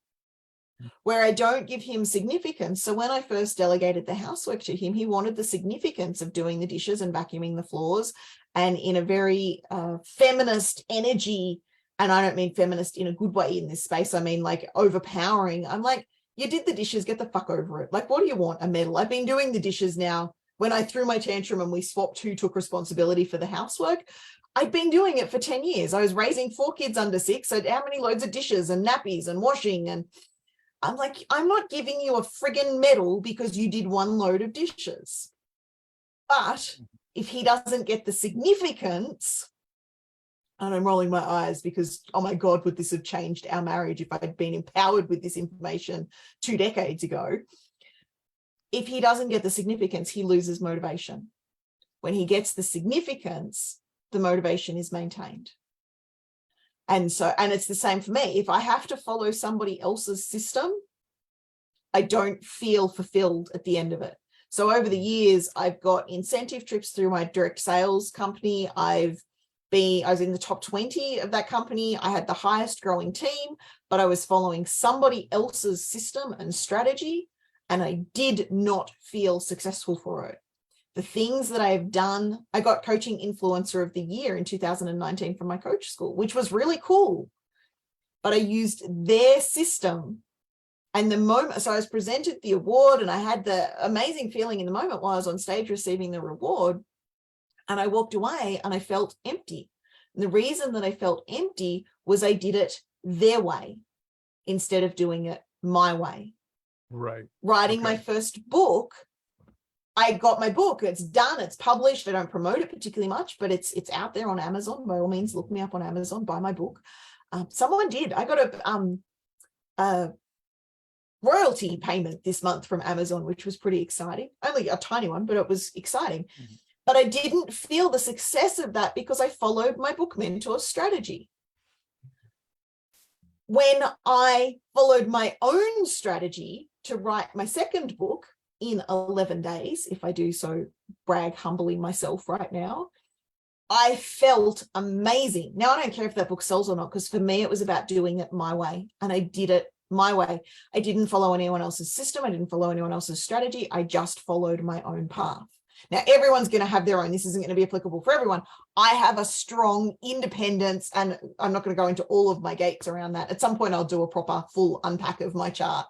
Where I don't give him significance. So when I first delegated the housework to him, he wanted the significance of doing the dishes and vacuuming the floors, and in a very feminist energy. And I don't mean feminist in a good way in this space. I mean like overpowering. I'm like, you did the dishes, get the fuck over it. Like, what do you want? A medal? I've been doing the dishes now. When I threw my tantrum and we swapped who took responsibility for the housework, I'd been doing it for 10 years. I was raising 4 kids under 6. So how many loads of dishes and nappies and washing? And I'm like, I'm not giving you a friggin' medal because you did 1 load of dishes. But if he doesn't get the significance, and I'm rolling my eyes because, oh my God, would this have changed our marriage if I'd been empowered with this information 2 decades ago? If he doesn't get the significance, he loses motivation. When he gets the significance, the motivation is maintained. And it's the same for me. If I have to follow somebody else's system, I don't feel fulfilled at the end of it. So over the years, I've got incentive trips through my direct sales company. I was in the top 20 of that company. I had the highest growing team, but I was following somebody else's system and strategy, and I did not feel successful for it. The things that I've done, I got Coaching Influencer of the Year in 2019 from my coach school, which was really cool. But I used their system, and the moment, so I was presented the award, and I had the amazing feeling in the moment while I was on stage receiving the reward, and I walked away and I felt empty. And the reason that I felt empty was I did it their way instead of doing it my way. Right. Writing my first book, I got my book. It's done. It's published. I don't promote it particularly much, but it's out there on Amazon. By all means, look me up on Amazon, buy my book. Someone did. I got a royalty payment this month from Amazon, which was pretty exciting. Only a tiny one, but it was exciting. But I didn't feel the success of that because I followed my book mentor strategy. When I followed my own strategy to write my second book in 11 days, if I do so brag humbly myself right now, I felt amazing. Now, I don't care if that book sells or not, because for me, it was about doing it my way, and I did it my way. I didn't follow anyone else's system. I didn't follow anyone else's strategy. I just followed my own path. Now, everyone's going to have their own. This isn't going to be applicable for everyone. I have a strong independence, and I'm not going to go into all of my gates around that. At some point, I'll do a proper full unpack of my chart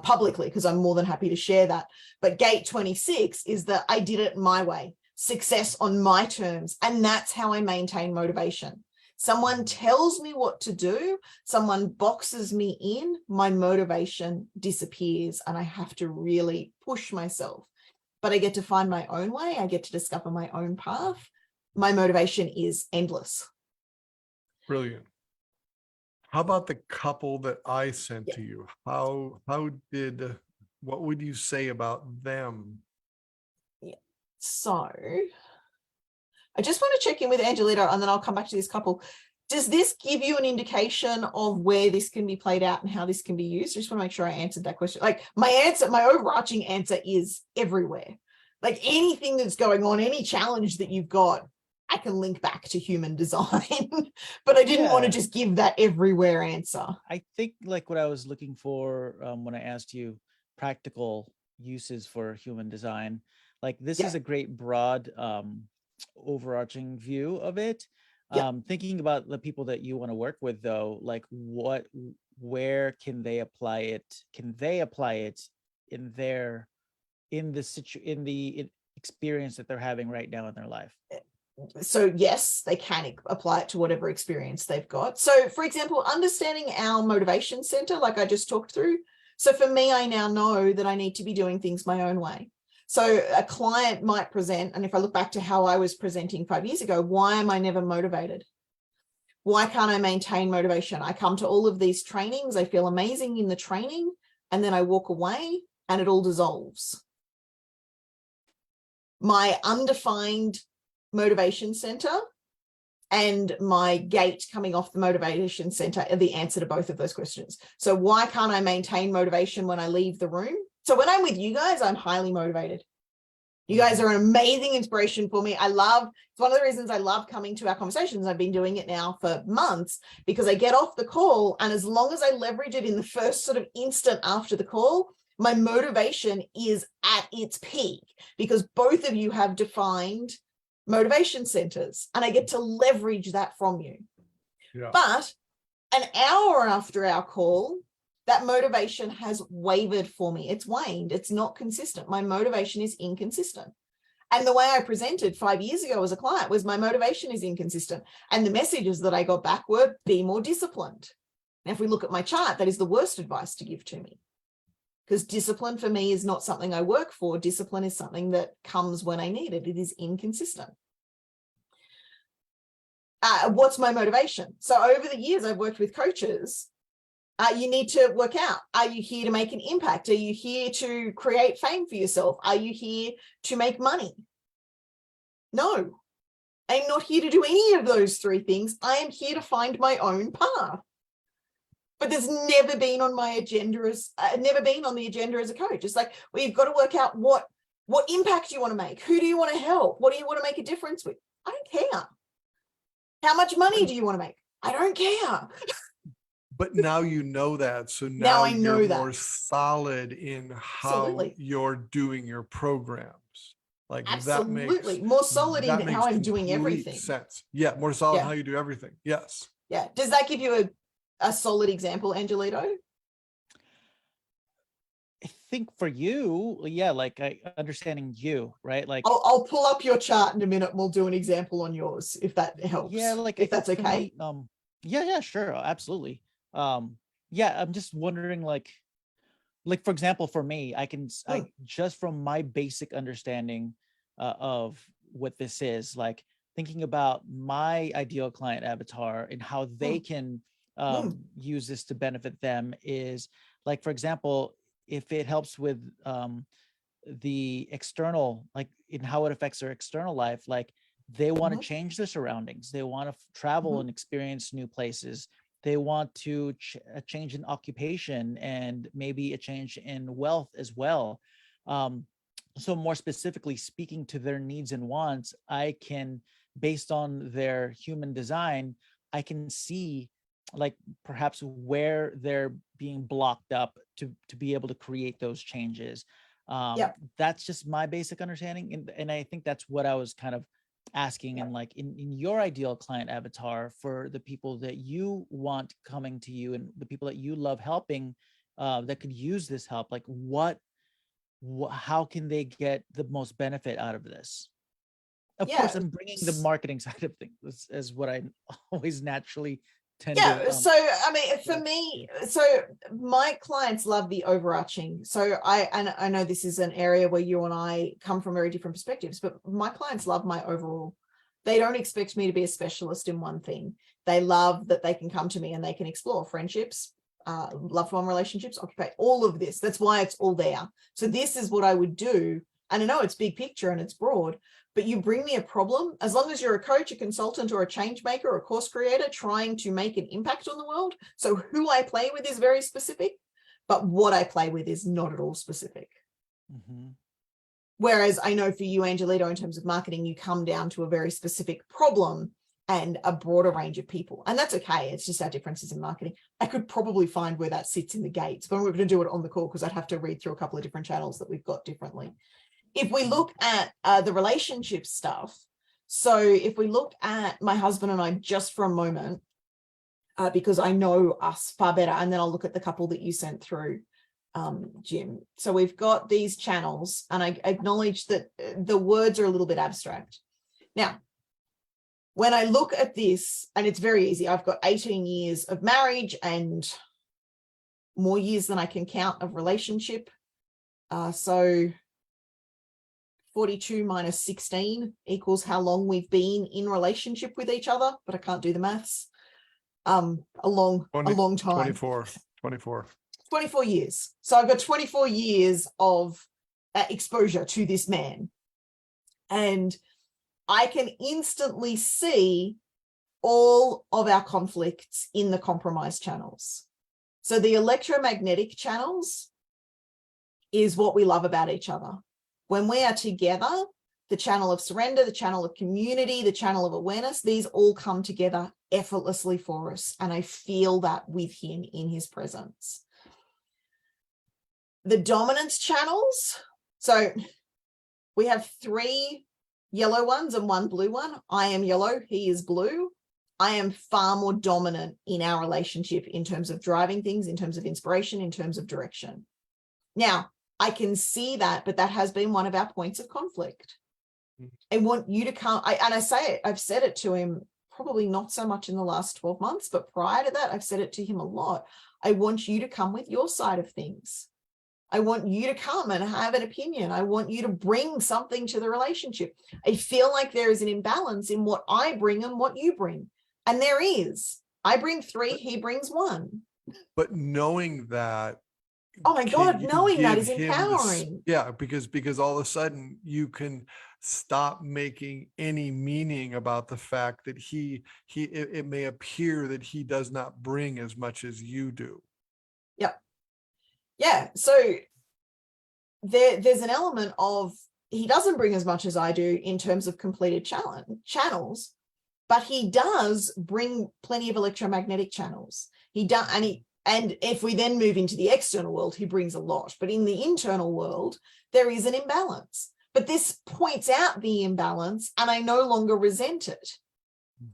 publicly, because I'm more than happy to share that. But gate 26 is that I did it my way, success on my terms, and that's how I maintain motivation. Someone tells me what to do, someone boxes me in, my motivation disappears, and I have to really push myself. But I get to find my own way. I get to discover my own path. My motivation is endless. Brilliant. How about the couple that I sent to you? What would you say about them? So I just want to check in with Angelito, and then I'll come back to this couple. Does this give you an indication of where this can be played out and how this can be used? I just want to make sure I answered that question. Like, my overarching answer is everywhere. Like, anything that's going on, any challenge that you've got, I can link back to human design. But I didn't want to just give that everywhere answer. I think like what I was looking for when I asked you practical uses for human design, like this is a great broad overarching view of it. Thinking about the people that you want to work with, though, like where can they apply it? Can they apply it in the experience that they're having right now in their life? So yes, they can apply it to whatever experience they've got. So for example, understanding our motivation center, like I just talked through. So for me, I now know that I need to be doing things my own way. So a client might present, and if I look back to how I was presenting 5 years ago, why am I never motivated? Why can't I maintain motivation? I come to all of these trainings, I feel amazing in the training, and then I walk away and it all dissolves. My undefined motivation center and my gate coming off the motivation center are the answer to both of those questions. So why can't I maintain motivation when I leave the room? So when I'm with you guys, I'm highly motivated. You guys are an amazing inspiration for me. It's one of the reasons I love coming to our conversations. I've been doing it now for months, because I get off the call, and as long as I leverage it in the first sort of instant after the call, my motivation is at its peak, because both of you have defined motivation centers, and I get to leverage that from you. Yeah. But an hour after our call, that motivation has wavered for me. It's waned. It's not consistent. My motivation is inconsistent. And the way I presented 5 years ago as a client was my motivation is inconsistent. And the messages that I got back were, be more disciplined. Now, if we look at my chart, that is the worst advice to give to me, because discipline for me is not something I work for. Discipline is something that comes when I need it. It is inconsistent. What's my motivation? So over the years, I've worked with coaches. You need to work out. Are you here to make an impact? Are you here to create fame for yourself? Are you here to make money? No, I'm not here to do any of those three things. I am here to find my own path. But there's never been on my agenda as a coach. It's like, well, you've got to work out what impact you want to make. Who do you want to help? What do you want to make a difference with? I don't care. How much money do you want to make? I don't care. But now you know that. So now I know you're more solid in how you're doing your programs. Like absolutely that more solid in how I'm doing everything. Sense. Yeah, more solid in how you do everything. Yes. Yeah. Does that give you a solid example, Angelito? I think for you, like understanding you, right? Like I'll pull up your chart in a minute and we'll do an example on yours if that helps. Yeah, like if that's okay. Me, yeah, sure, absolutely. I'm just wondering, like for example, for me, I just from my basic understanding of what this is, like thinking about my ideal client avatar and how they can use this to benefit them is, like, for example, if it helps with the external, like in how it affects their external life. Like they want to Mhm. change their surroundings. They want to travel Mhm. and experience new places. They want to a change in occupation and maybe a change in wealth as well. So more specifically speaking to their needs and wants, I can, based on their human design, I can see like perhaps where they're being blocked up to be able to create those changes. Yep. That's just my basic understanding. And I think that's what I was kind of asking, and like in your ideal client avatar for the people that you want coming to you and the people that you love helping, that could use this help, like how can they get the most benefit out of this? Of course, Yeah. I'm bringing the marketing side of things as what I always naturally tend Yeah. to. So, I mean, for yeah. me, so my clients love the overarching. So and I know this is an area where you and I come from very different perspectives, but my clients love my overall. They don't expect me to be a specialist in one thing. They love that they can come to me and they can explore friendships, loved one relationships, occupy, all of this. That's why it's all there. So this is what I would do. And I know it's big picture and it's broad, but you bring me a problem, as long as you're a coach, a consultant, or a change maker, or a course creator trying to make an impact on the world. So who I play with is very specific, but what I play with is not at all specific. Mhm. Whereas I know for you, Angelito, in terms of marketing, you come down to a very specific problem and a broader range of people. And that's okay. It's just our differences in marketing. I could probably find where that sits in the gates, but we're going to do it on the call because I'd have to read through a couple of different channels that we've got differently. If we look at the relationship stuff, so if we look at my husband and I just for a moment, because I know us far better, and then I'll look at the couple that you sent through, Jim. So we've got these channels, and I acknowledge that the words are a little bit abstract. Now, when I look at this, and it's very easy, I've got 18 years of marriage and more years than I can count of relationship. So 42 minus 16 equals how long we've been in relationship with each other, but I can't do the maths. A long time. 24. 24 years. So I've got 24 years of exposure to this man. And I can instantly see all of our conflicts in the compromise channels. So the electromagnetic channels is what we love about each other. When we are together, the channel of surrender, the channel of community, the channel of awareness, these all come together effortlessly for us. And I feel that with him in his presence. The dominance channels. So we have 3 yellow ones and 1 blue one. I am yellow, he is blue. I am far more dominant in our relationship in terms of driving things, in terms of inspiration, in terms of direction. Now, I can see that, but that has been one of our points of conflict. I want you to come, I've said it to him, probably not so much in the last 12 months, but prior to that, I've said it to him a lot. I want you to come with your side of things. I want you to come and have an opinion. I want you to bring something to the relationship. I feel like there is an imbalance in what I bring and what you bring. And there is. I bring 3, he brings 1. But knowing that, oh my God, can you knowing that give is him empowering. Yeah, because all of a sudden you can stop making any meaning about the fact that it may appear that he does not bring as much as you do. Yep. Yeah. So there's an element of he doesn't bring as much as I do in terms of completed channels, but he does bring plenty of electromagnetic channels. He does, and if we then move into the external world, he brings a lot. But in the internal world, there is an imbalance. But this points out the imbalance, and I no longer resent it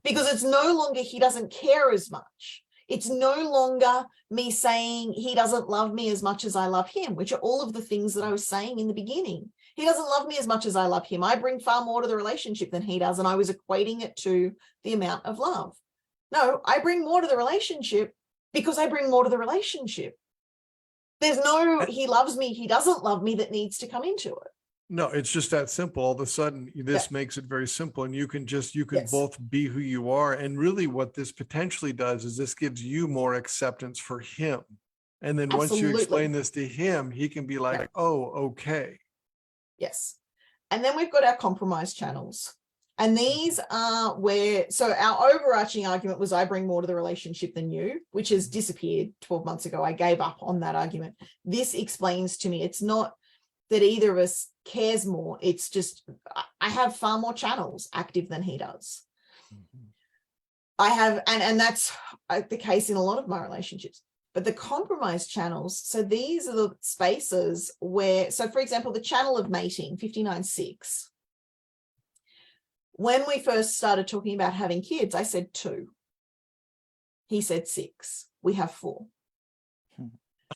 because it's no longer he doesn't care as much. It's no longer me saying he doesn't love me as much as I love him, which are all of the things that I was saying in the beginning. He doesn't love me as much as I love him. I bring far more to the relationship than he does, and I was equating it to the amount of love. No, I bring more to the relationship because I bring more to the relationship. There's no he loves me, he doesn't love me that needs to come into it. No, it's just that simple. All of a sudden, this makes it very simple, and you can both be who you are. And really what this potentially does is this gives you more acceptance for him. And then once you explain this to him, he can be like, oh, okay. Yes. And then we've got our compromise channels. And these are where, so our overarching argument was I bring more to the relationship than you, which has disappeared 12 months ago. I gave up on that argument. This explains to me, it's not that either of us cares more. It's just, I have far more channels active than he does. I have, and that's the case in a lot of my relationships. But the compromise channels, so these are the spaces where, so for example, the channel of mating, 59.6. When we first started talking about having kids, I said 2. He said 6. We have 4.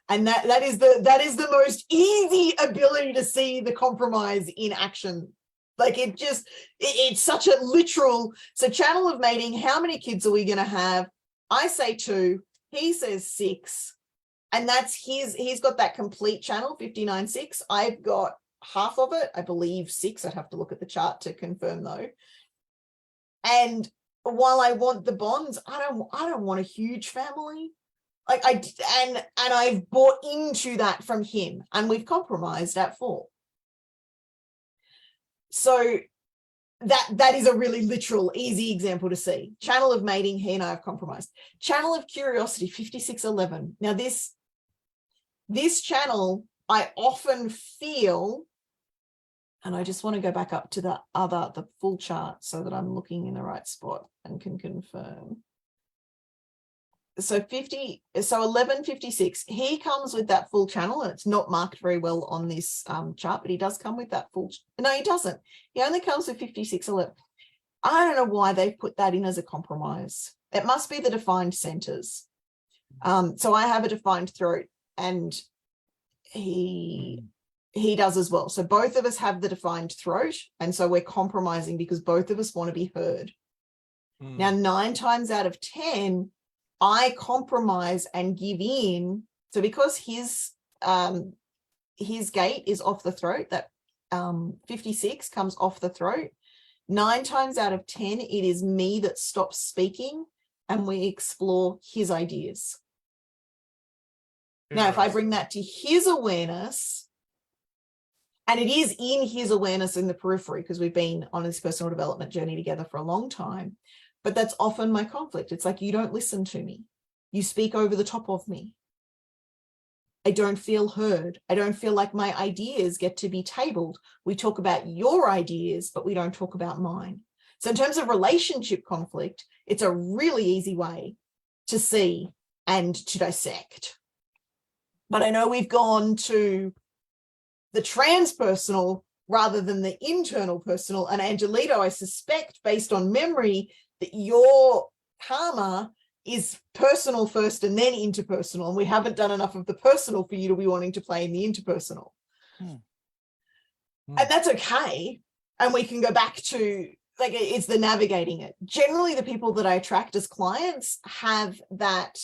And that is the most easy ability to see the compromise in action. Like it's such a literal, so channel of mating, how many kids are we going to have? I say 2, he says 6. And that's he's got that complete channel, 59.6. I've got half of it, I believe 6. I'd have to look at the chart to confirm though. And while I want the bonds, I don't want a huge family. Like I've bought into that from him, and we've compromised at 4. So that is a really literal, easy example to see. Channel of mating, he and I have compromised. Channel of curiosity, 56.11. Now this channel, I often feel, and I just want to go back up to the full chart so that I'm looking in the right spot and can confirm. So 11.56, he comes with that full channel, and it's not marked very well on this chart, but he does come with that full. No, he doesn't. He only comes with 56.11. I don't know why they've put that in as a compromise. It must be the defined centers. So I have a defined throat, and he does as well. So both of us have the defined throat, and so we're compromising because both of us want to be heard. Now, 9 times out of 10, I compromise and give in. So because his gate is off the throat, that 56 comes off the throat, 9 times out of 10, it is me that stops speaking and we explore his ideas. Now, if I bring that to his awareness, and it is in his awareness in the periphery, because we've been on this personal development journey together for a long time, but that's often my conflict. It's like, you don't listen to me. You speak over the top of me. I don't feel heard. I don't feel like my ideas get to be tabled. We talk about your ideas, but we don't talk about mine. So in terms of relationship conflict, it's a really easy way to see and to dissect. But I know we've gone to the transpersonal rather than the internal personal. And Angelito, I suspect, based on memory, that your karma is personal first and then interpersonal, and we haven't done enough of the personal for you to be wanting to play in the interpersonal. And that's okay. And we can go back to, like, it's the navigating it. Generally, the people that I attract as clients have that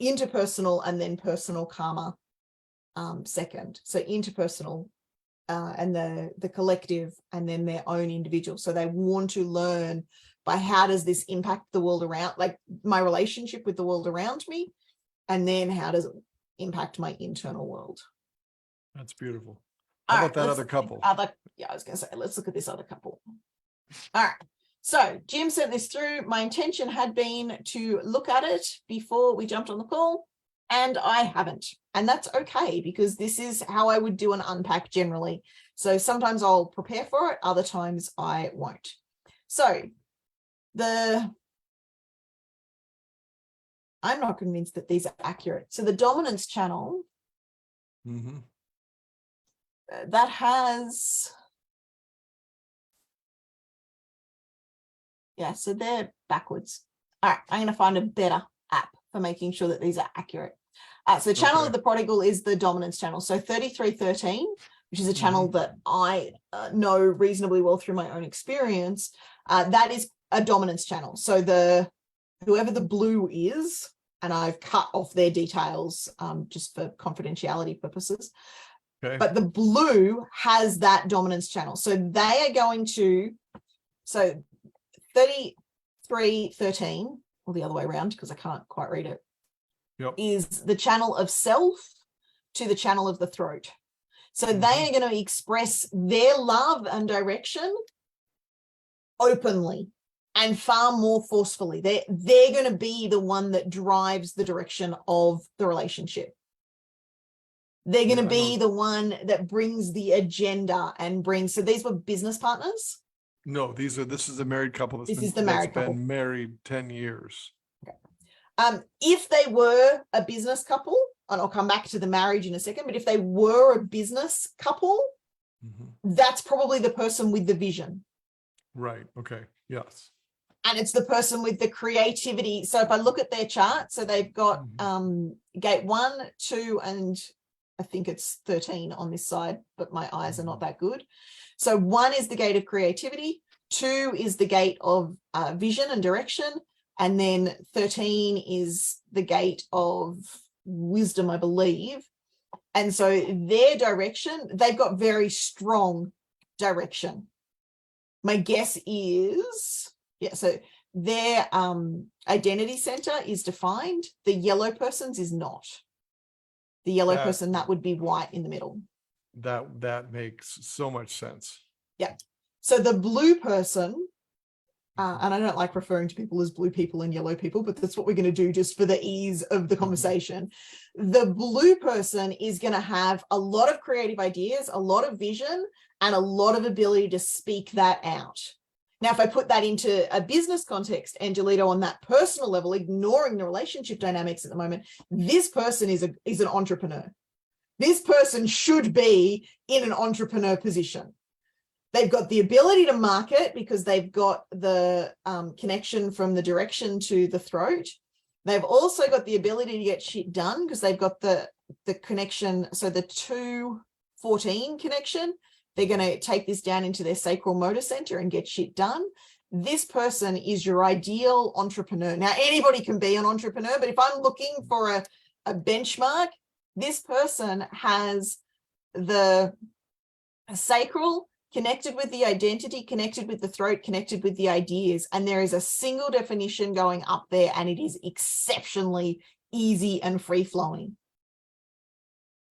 interpersonal and then personal karma second. So interpersonal and the collective, and then their own individual. So they want to learn by how does this impact the world around, like my relationship with the world around me, and then how does it impact my internal world. That's beautiful. How about that other couple? Yeah, I was going to say, let's look at this other couple. All right. So Jim sent this through. My intention had been to look at it before we jumped on the call, and I haven't. And that's okay, because this is how I would do an unpack generally. So sometimes I'll prepare for it, other times I won't. So I'm not convinced that these are accurate. So the dominance channel, that has, yeah, so they're backwards. All right, I'm going to find a better app for making sure that these are accurate. So the channel of the prodigal is the dominance channel. So 3313, which is a channel that I know reasonably well through my own experience, that is a dominance channel. So whoever the blue is, and I've cut off their details just for confidentiality purposes, but the blue has that dominance channel. So they are going to, so 3313, or the other way around because I can't quite read it, is the channel of self to the channel of the throat. So they are going to express their love and direction openly and far more forcefully. They're going to be the one that drives the direction of the relationship. They're going to be the one that brings the agenda and brings, so these were business partners. No, this is a married couple. This is the married couple. Been married 10 years. If they were a business couple, and I'll come back to the marriage in a second, but if they were a business couple, that's probably the person with the vision. Right. Okay. Yes. And it's the person with the creativity. So if I look at their chart, so they've got gate 1, 2, and I think it's 13 on this side, but my eyes are not that good. So 1 is the gate of creativity, 2 is the gate of vision and direction, and then 13 is the gate of wisdom, I believe. And so their direction, they've got very strong direction. My guess is, so their identity center is defined. The yellow person's is not. The yellow person, that would be white in the middle. That makes so much sense. Yeah. So the blue person, and I don't like referring to people as blue people and yellow people, but that's what we're going to do just for the ease of the conversation. The blue person is going to have a lot of creative ideas, a lot of vision, and a lot of ability to speak that out. Now, if I put that into a business context, Angelito, on that personal level, ignoring the relationship dynamics at the moment, this person is an entrepreneur. This person should be in an entrepreneur position. They've got the ability to market because they've got the connection from the direction to the throat. They've also got the ability to get shit done because they've got the connection. So the 2-14 connection, they're going to take this down into their sacral motor center and get shit done. This person is your ideal entrepreneur. Now, anybody can be an entrepreneur, but if I'm looking for a benchmark, this person has the sacral connected with the identity, connected with the throat, connected with the ideas. And there is a single definition going up there, and it is exceptionally easy and free-flowing.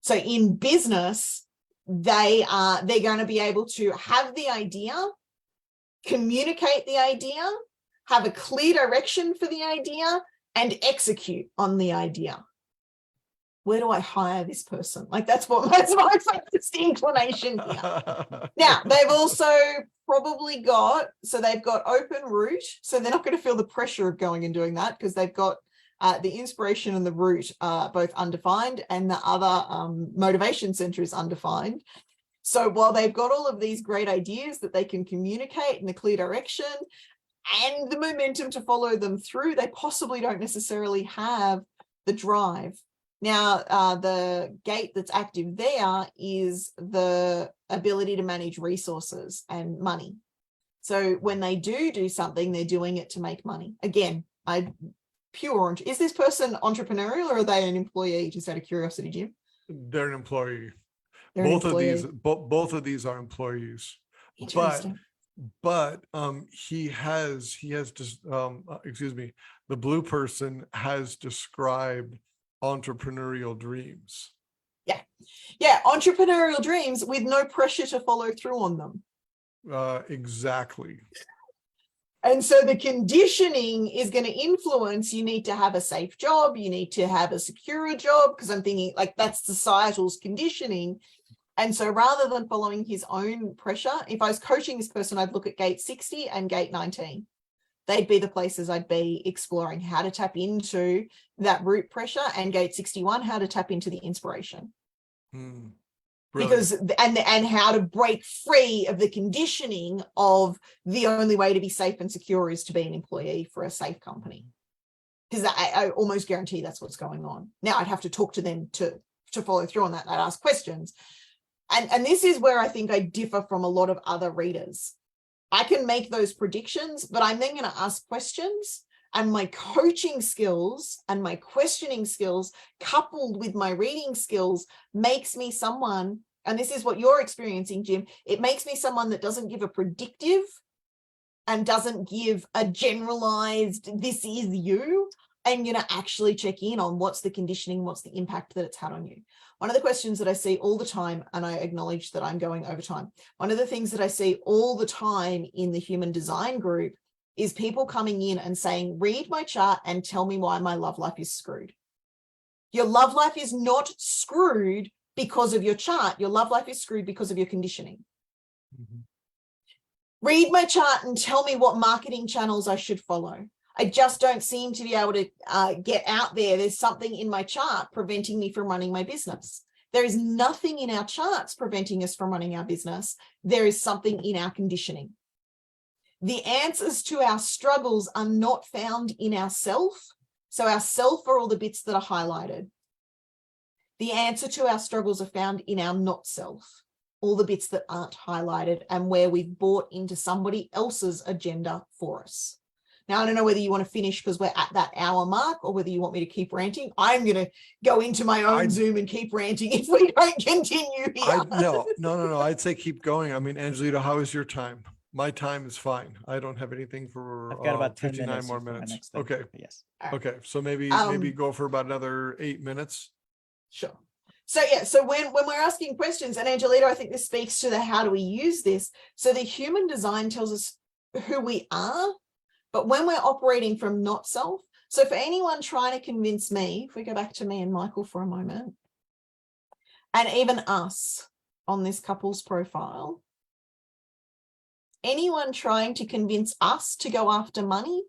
So in business, they're going to be able to have the idea, communicate the idea, have a clear direction for the idea, and execute on the idea. Where do I hire this person? Like that's my first inclination here. Now, they've also probably got, so they've got open root. So they're not going to feel the pressure of going and doing that because they've got the inspiration and the root both undefined, and the other motivation center is undefined. So while they've got all of these great ideas that they can communicate in a clear direction and the momentum to follow them through, they possibly don't necessarily have the drive. Now, the gate that's active there is the ability to manage resources and money. So when they do something, they're doing it to make money. Again, is this person entrepreneurial or are they an employee? Just out of curiosity, Jim. They're an employee. They're both an employee. of these, both of these are employees. Interesting. But he has just the blue person has described entrepreneurial dreams. Yeah, entrepreneurial dreams with no pressure to follow through on them. Exactly. And so the conditioning is going to influence, you need to have a safe job, you need to have a secure job, because I'm thinking like that's societal's conditioning. And so rather than following his own pressure, if I was coaching this person, I'd look at gate 60 and gate 19. They'd be the places I'd be exploring how to tap into that root pressure, and gate 61, how to tap into the inspiration. Because and how to break free of the conditioning of the only way to be safe and secure is to be an employee for a safe company. Because I almost guarantee that's what's going on. Now I'd have to talk to them to follow through on that. I'd ask questions. And this is where I think I differ from a lot of other readers. I can make those predictions, but I'm then going to ask questions, and my coaching skills and my questioning skills coupled with my reading skills makes me someone, and this is what you're experiencing, Jim, it makes me someone that doesn't give a predictive and doesn't give a generalized, this is you. I'm going to actually check in on what's the conditioning, what's the impact that it's had on you. One of the questions that I see all the time, and I acknowledge that I'm going over time, one of the things that I see all the time in the human design group is people coming in and saying, read my chart and tell me why my love life is screwed. Your love life is not screwed because of your chart. Your love life is screwed because of your conditioning. Mhm. Read my chart and tell me what marketing channels I should follow. I just don't seem to be able to get out there. There's something in my chart preventing me from running my business. There is nothing in our charts preventing us from running our business. There is something in our conditioning. The answers to our struggles are not found in ourself. So our self are all the bits that are highlighted. The answer to our struggles are found in our not self, all the bits that aren't highlighted and where we've bought into somebody else's agenda for us. Now, I don't know whether you want to finish because we're at that hour mark or whether you want me to keep ranting. I'm going to go into my own Zoom and keep ranting if we don't continue here. No. I'd say keep going. I mean, Angelita, how is your time? My time is fine. I don't have anything for I've got about 10 59 minutes more before my minutes. next thing, Okay. but yes. Okay. So maybe go for about another 8 minutes. Sure. So yeah, so when we're asking questions, and Angelita, I think this speaks to the how do we use this. So the human design tells us who we are, but when we're operating from not self, so for anyone trying to convince me, if we go back to me and Michael for a moment, and even us on this couple's profile, anyone trying to convince us to go after money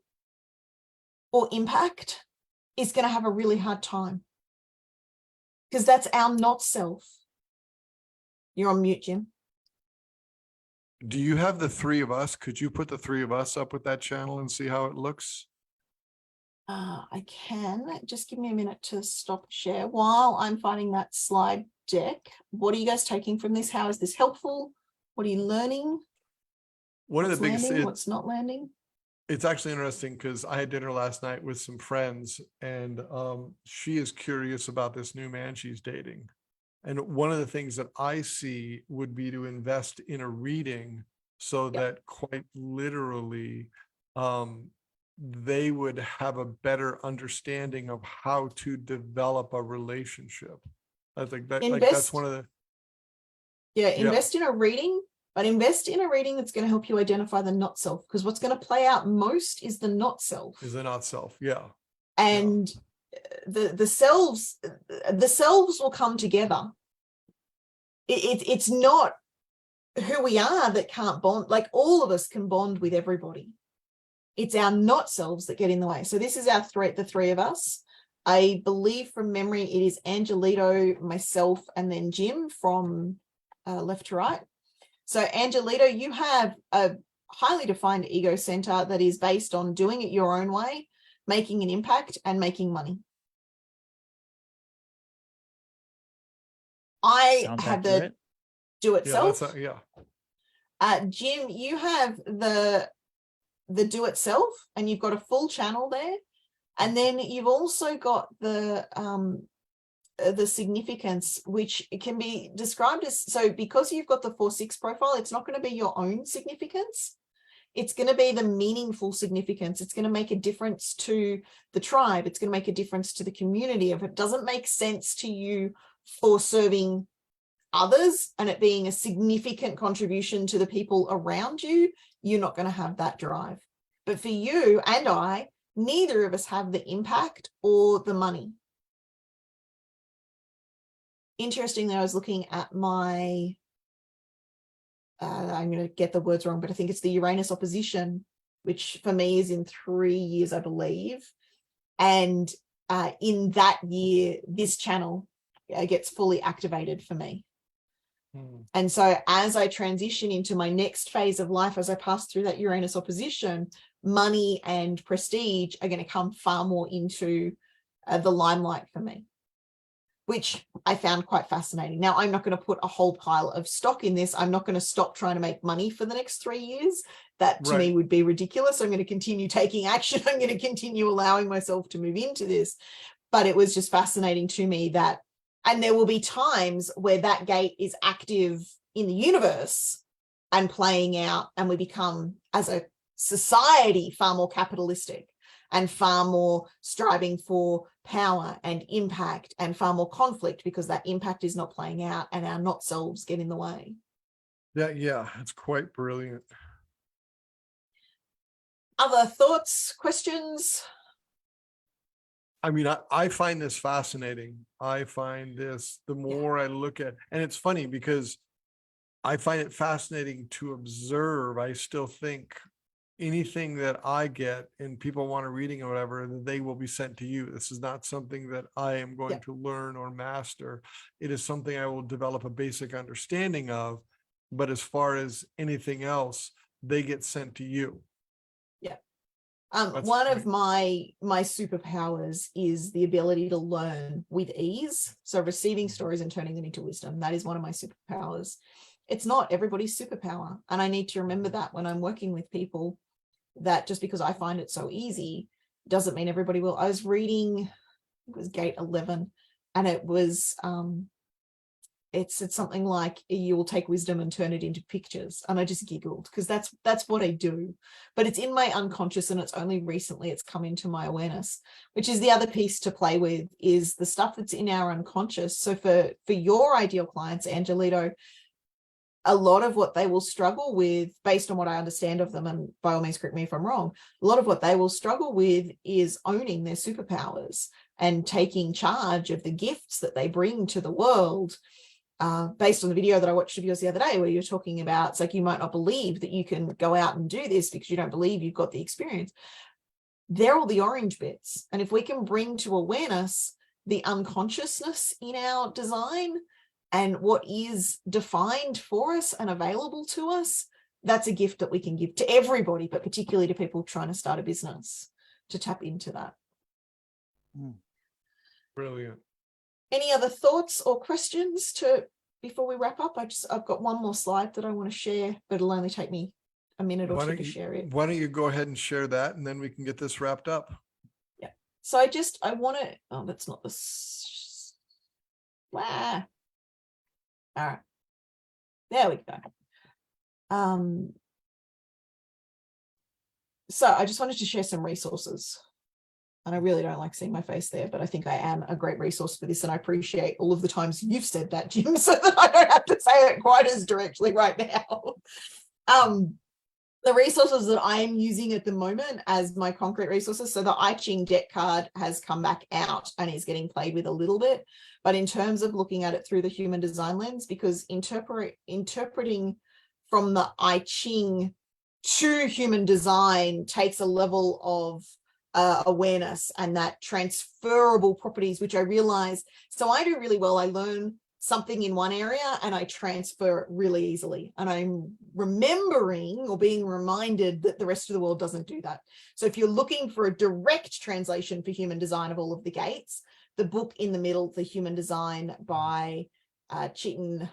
or impact is going to have a really hard time because that's our not self. You're on mute, Jim. Do you have the three of us? Could you put the three of us up with that channel and see how it looks? I can. Just give me a minute to stop share while I'm finding that slide deck. What are you guys taking from this? How is this helpful? What are you learning? One of the biggest, what's not landing? It's actually interesting because I had dinner last night with some friends and she is curious about this new man she's dating. And one of the things that I see would be to invest in a reading so that quite literally they would have a better understanding of how to develop a relationship. I think that that's one of the invest in a reading, but invest in a reading that's going to help you identify the not self, because what's going to play out most is the not self. Is the not self, yeah. And the selves will come together. It's not who we are that can't bond. Like all of us can bond with everybody. It's our not selves that get in the way. So this is the three of us. I believe from memory it is Angelito, myself, and then Jim from left to right. So Angelito, you have a highly defined ego center that is based on doing it your own way, making an impact, and making money. I Sounds have accurate. the do it self. Jim, you have the do it self, and you've got a full channel there. And then you've also got the significance, which can be described as, so because you've got the 4-6 profile, it's not going to be your own significance. It's going to be the meaningful significance. It's going to make a difference to the tribe. It's going to make a difference to the community. If it doesn't make sense to you for serving others and it being a significant contribution to the people around you, you're not going to have that drive. But for you and I, neither of us have the impact or the money. Interestingly, I was looking at my, I'm going to get the words wrong, but I think it's the Uranus opposition, which for me is in 3 years, I believe. And in that year, this channel gets fully activated for me. And so as I transition into my next phase of life, as I pass through that Uranus opposition, money and prestige are going to come far more into the limelight for me, which I found quite fascinating. Now, I'm not going to put a whole pile of stock in this. I'm not going to stop trying to make money for the next 3 years. That to me would be ridiculous. I'm going to continue taking action. I'm going to continue allowing myself to move into this. But it was just fascinating to me that, and there will be times where that gate is active in the universe and playing out, and we become, as a society, far more capitalistic. and far more striving for power and impact and far more conflict because that impact is not playing out and our not selves get in the way. Yeah, it's quite brilliant. Other thoughts, questions? I mean, I find this fascinating. I find this, the more I look at, and it's funny because I find it fascinating to observe. I still think anything that I get and people want a reading or whatever, they will be sent to you. This is not something that I am going to learn or master. It is something I will develop a basic understanding of. But as far as anything else, they get sent to you. Yeah. That's One great. of my superpowers is the ability to learn with ease. So receiving stories and turning them into wisdom. That is one of my superpowers. It's not everybody's superpower. And I need to remember that when I'm working with people, that just because I find it so easy doesn't mean everybody will. I was reading, it was Gate 11, and it was, it said something like, you will take wisdom and turn it into pictures. And I just giggled because that's what I do. But it's in my unconscious, and it's only recently it's come into my awareness, which is the other piece to play with, is the stuff that's in our unconscious. So for your ideal clients, Angelito, a lot of what they will struggle with, based on what I understand of them, and by all means correct me if I'm wrong, a lot of what they will struggle with is owning their superpowers and taking charge of the gifts that they bring to the world. Based on the video that I watched of yours the other day, where you're talking about, it's like, you might not believe that you can go out and do this because you don't believe you've got the experience. They're all the orange bits. And if we can bring to awareness the unconsciousness in our design and what is defined for us and available to us, that's a gift that we can give to everybody, but particularly to people trying to start a business, to tap into that. Brilliant. Any other thoughts or questions before we wrap up? I've got one more slide that I want to share, but it'll only take me a minute or two to share it. Why don't you go ahead and share that, and then we can get this wrapped up. Yeah. So I want to, oh, that's not the, wow. All right. There we go. So I just wanted to share some resources. And I really don't like seeing my face there, but I think I am a great resource for this. And I appreciate all of the times you've said that, Jim, so that I don't have to say it quite as directly right now. The resources that I'm using at the moment as my concrete resources. So the I Ching deck card has come back out and is getting played with a little bit. But in terms of looking at it through the human design lens, because interpreting from the I Ching to human design takes a level of awareness and that transferable properties, which I realize. So I do really well. I learn something in one area and I transfer it really easily. And I'm remembering or being reminded that the rest of the world doesn't do that. So if you're looking for a direct translation for human design of all of the gates, the book in the middle, The Human Design by Chetan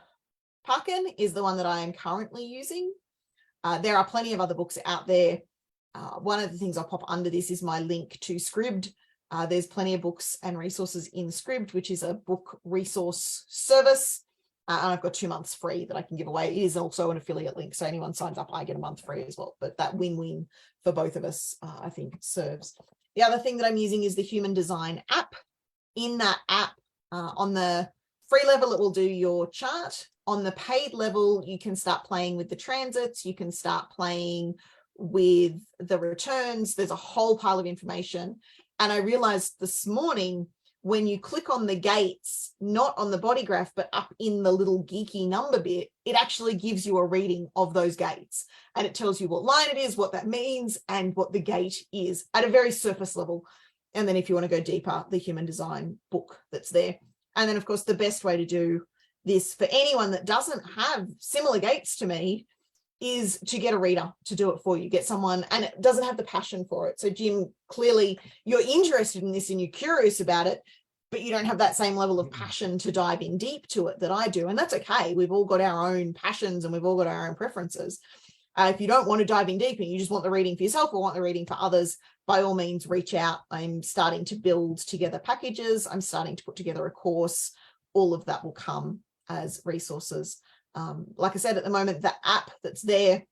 Parkin, is the one that I am currently using. There are plenty of other books out there. One of the things I'll pop under this is my link to Scribd. There's plenty of books and resources in Scribd, which is a book resource service. And I've got 2 months free that I can give away. It is also an affiliate link. So anyone signs up, I get a month free as well. But that win-win for both of us, I think, serves. The other thing that I'm using is the Human Design app. In that app, on the free level, it will do your chart. On the paid level, you can start playing with the transits. You can start playing with the returns. There's a whole pile of information. And I realized this morning, when you click on the gates, not on the body graph, but up in the little geeky number bit, it actually gives you a reading of those gates. And it tells you what line it is, what that means, and what the gate is at a very surface level. And then if you want to go deeper, the Human Design book that's there. And then, of course, the best way to do this for anyone that doesn't have similar gates to me is to get a reader to do it for you. Get someone, and it doesn't have the passion for it. So Jim, clearly you're interested in this and you're curious about it, but you don't have that same level of passion to dive in deep to it that I do. And that's okay. We've all got our own passions and we've all got our own preferences. If you don't want to dive in deep and you just want the reading for yourself or want the reading for others, by all means, reach out. I'm starting to build together packages. I'm starting to put together a course. All of that will come as resources. Like I said, at the moment, the app that's there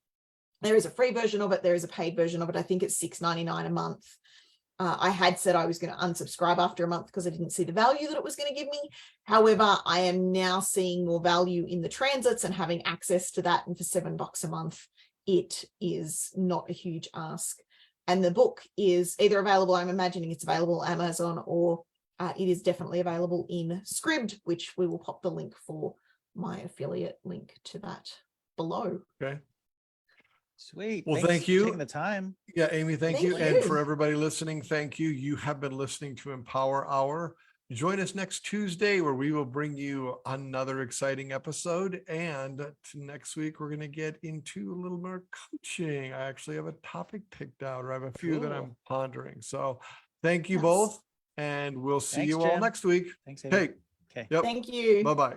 is a free version of it. There is a paid version of it. I think it's $6.99 a month. I had said I was going to unsubscribe after a month because I didn't see the value that it was going to give me. However, I am now seeing more value in the transits and having access to that. And for $7 a month, it is not a huge ask. And the book is either available, I'm imagining it's available on Amazon, or it is definitely available in Scribd, which we will pop the link for my affiliate link to that below. Okay. Sweet. Well, Thanks thank for you. taking the time. Yeah, Amy, thank you. Thank And you. for everybody listening, thank you. You have been listening to Empower Hour. Join us next Tuesday where we will bring you another exciting episode. And next week, we're going to get into a little more coaching. I actually have a topic picked out, or I have a few that Cool. I'm pondering. So thank you Yes. both. And we'll see Thanks, you all Jim. next week. Thanks, Amy. Hey, Okay. yep. Thank you. Bye-bye.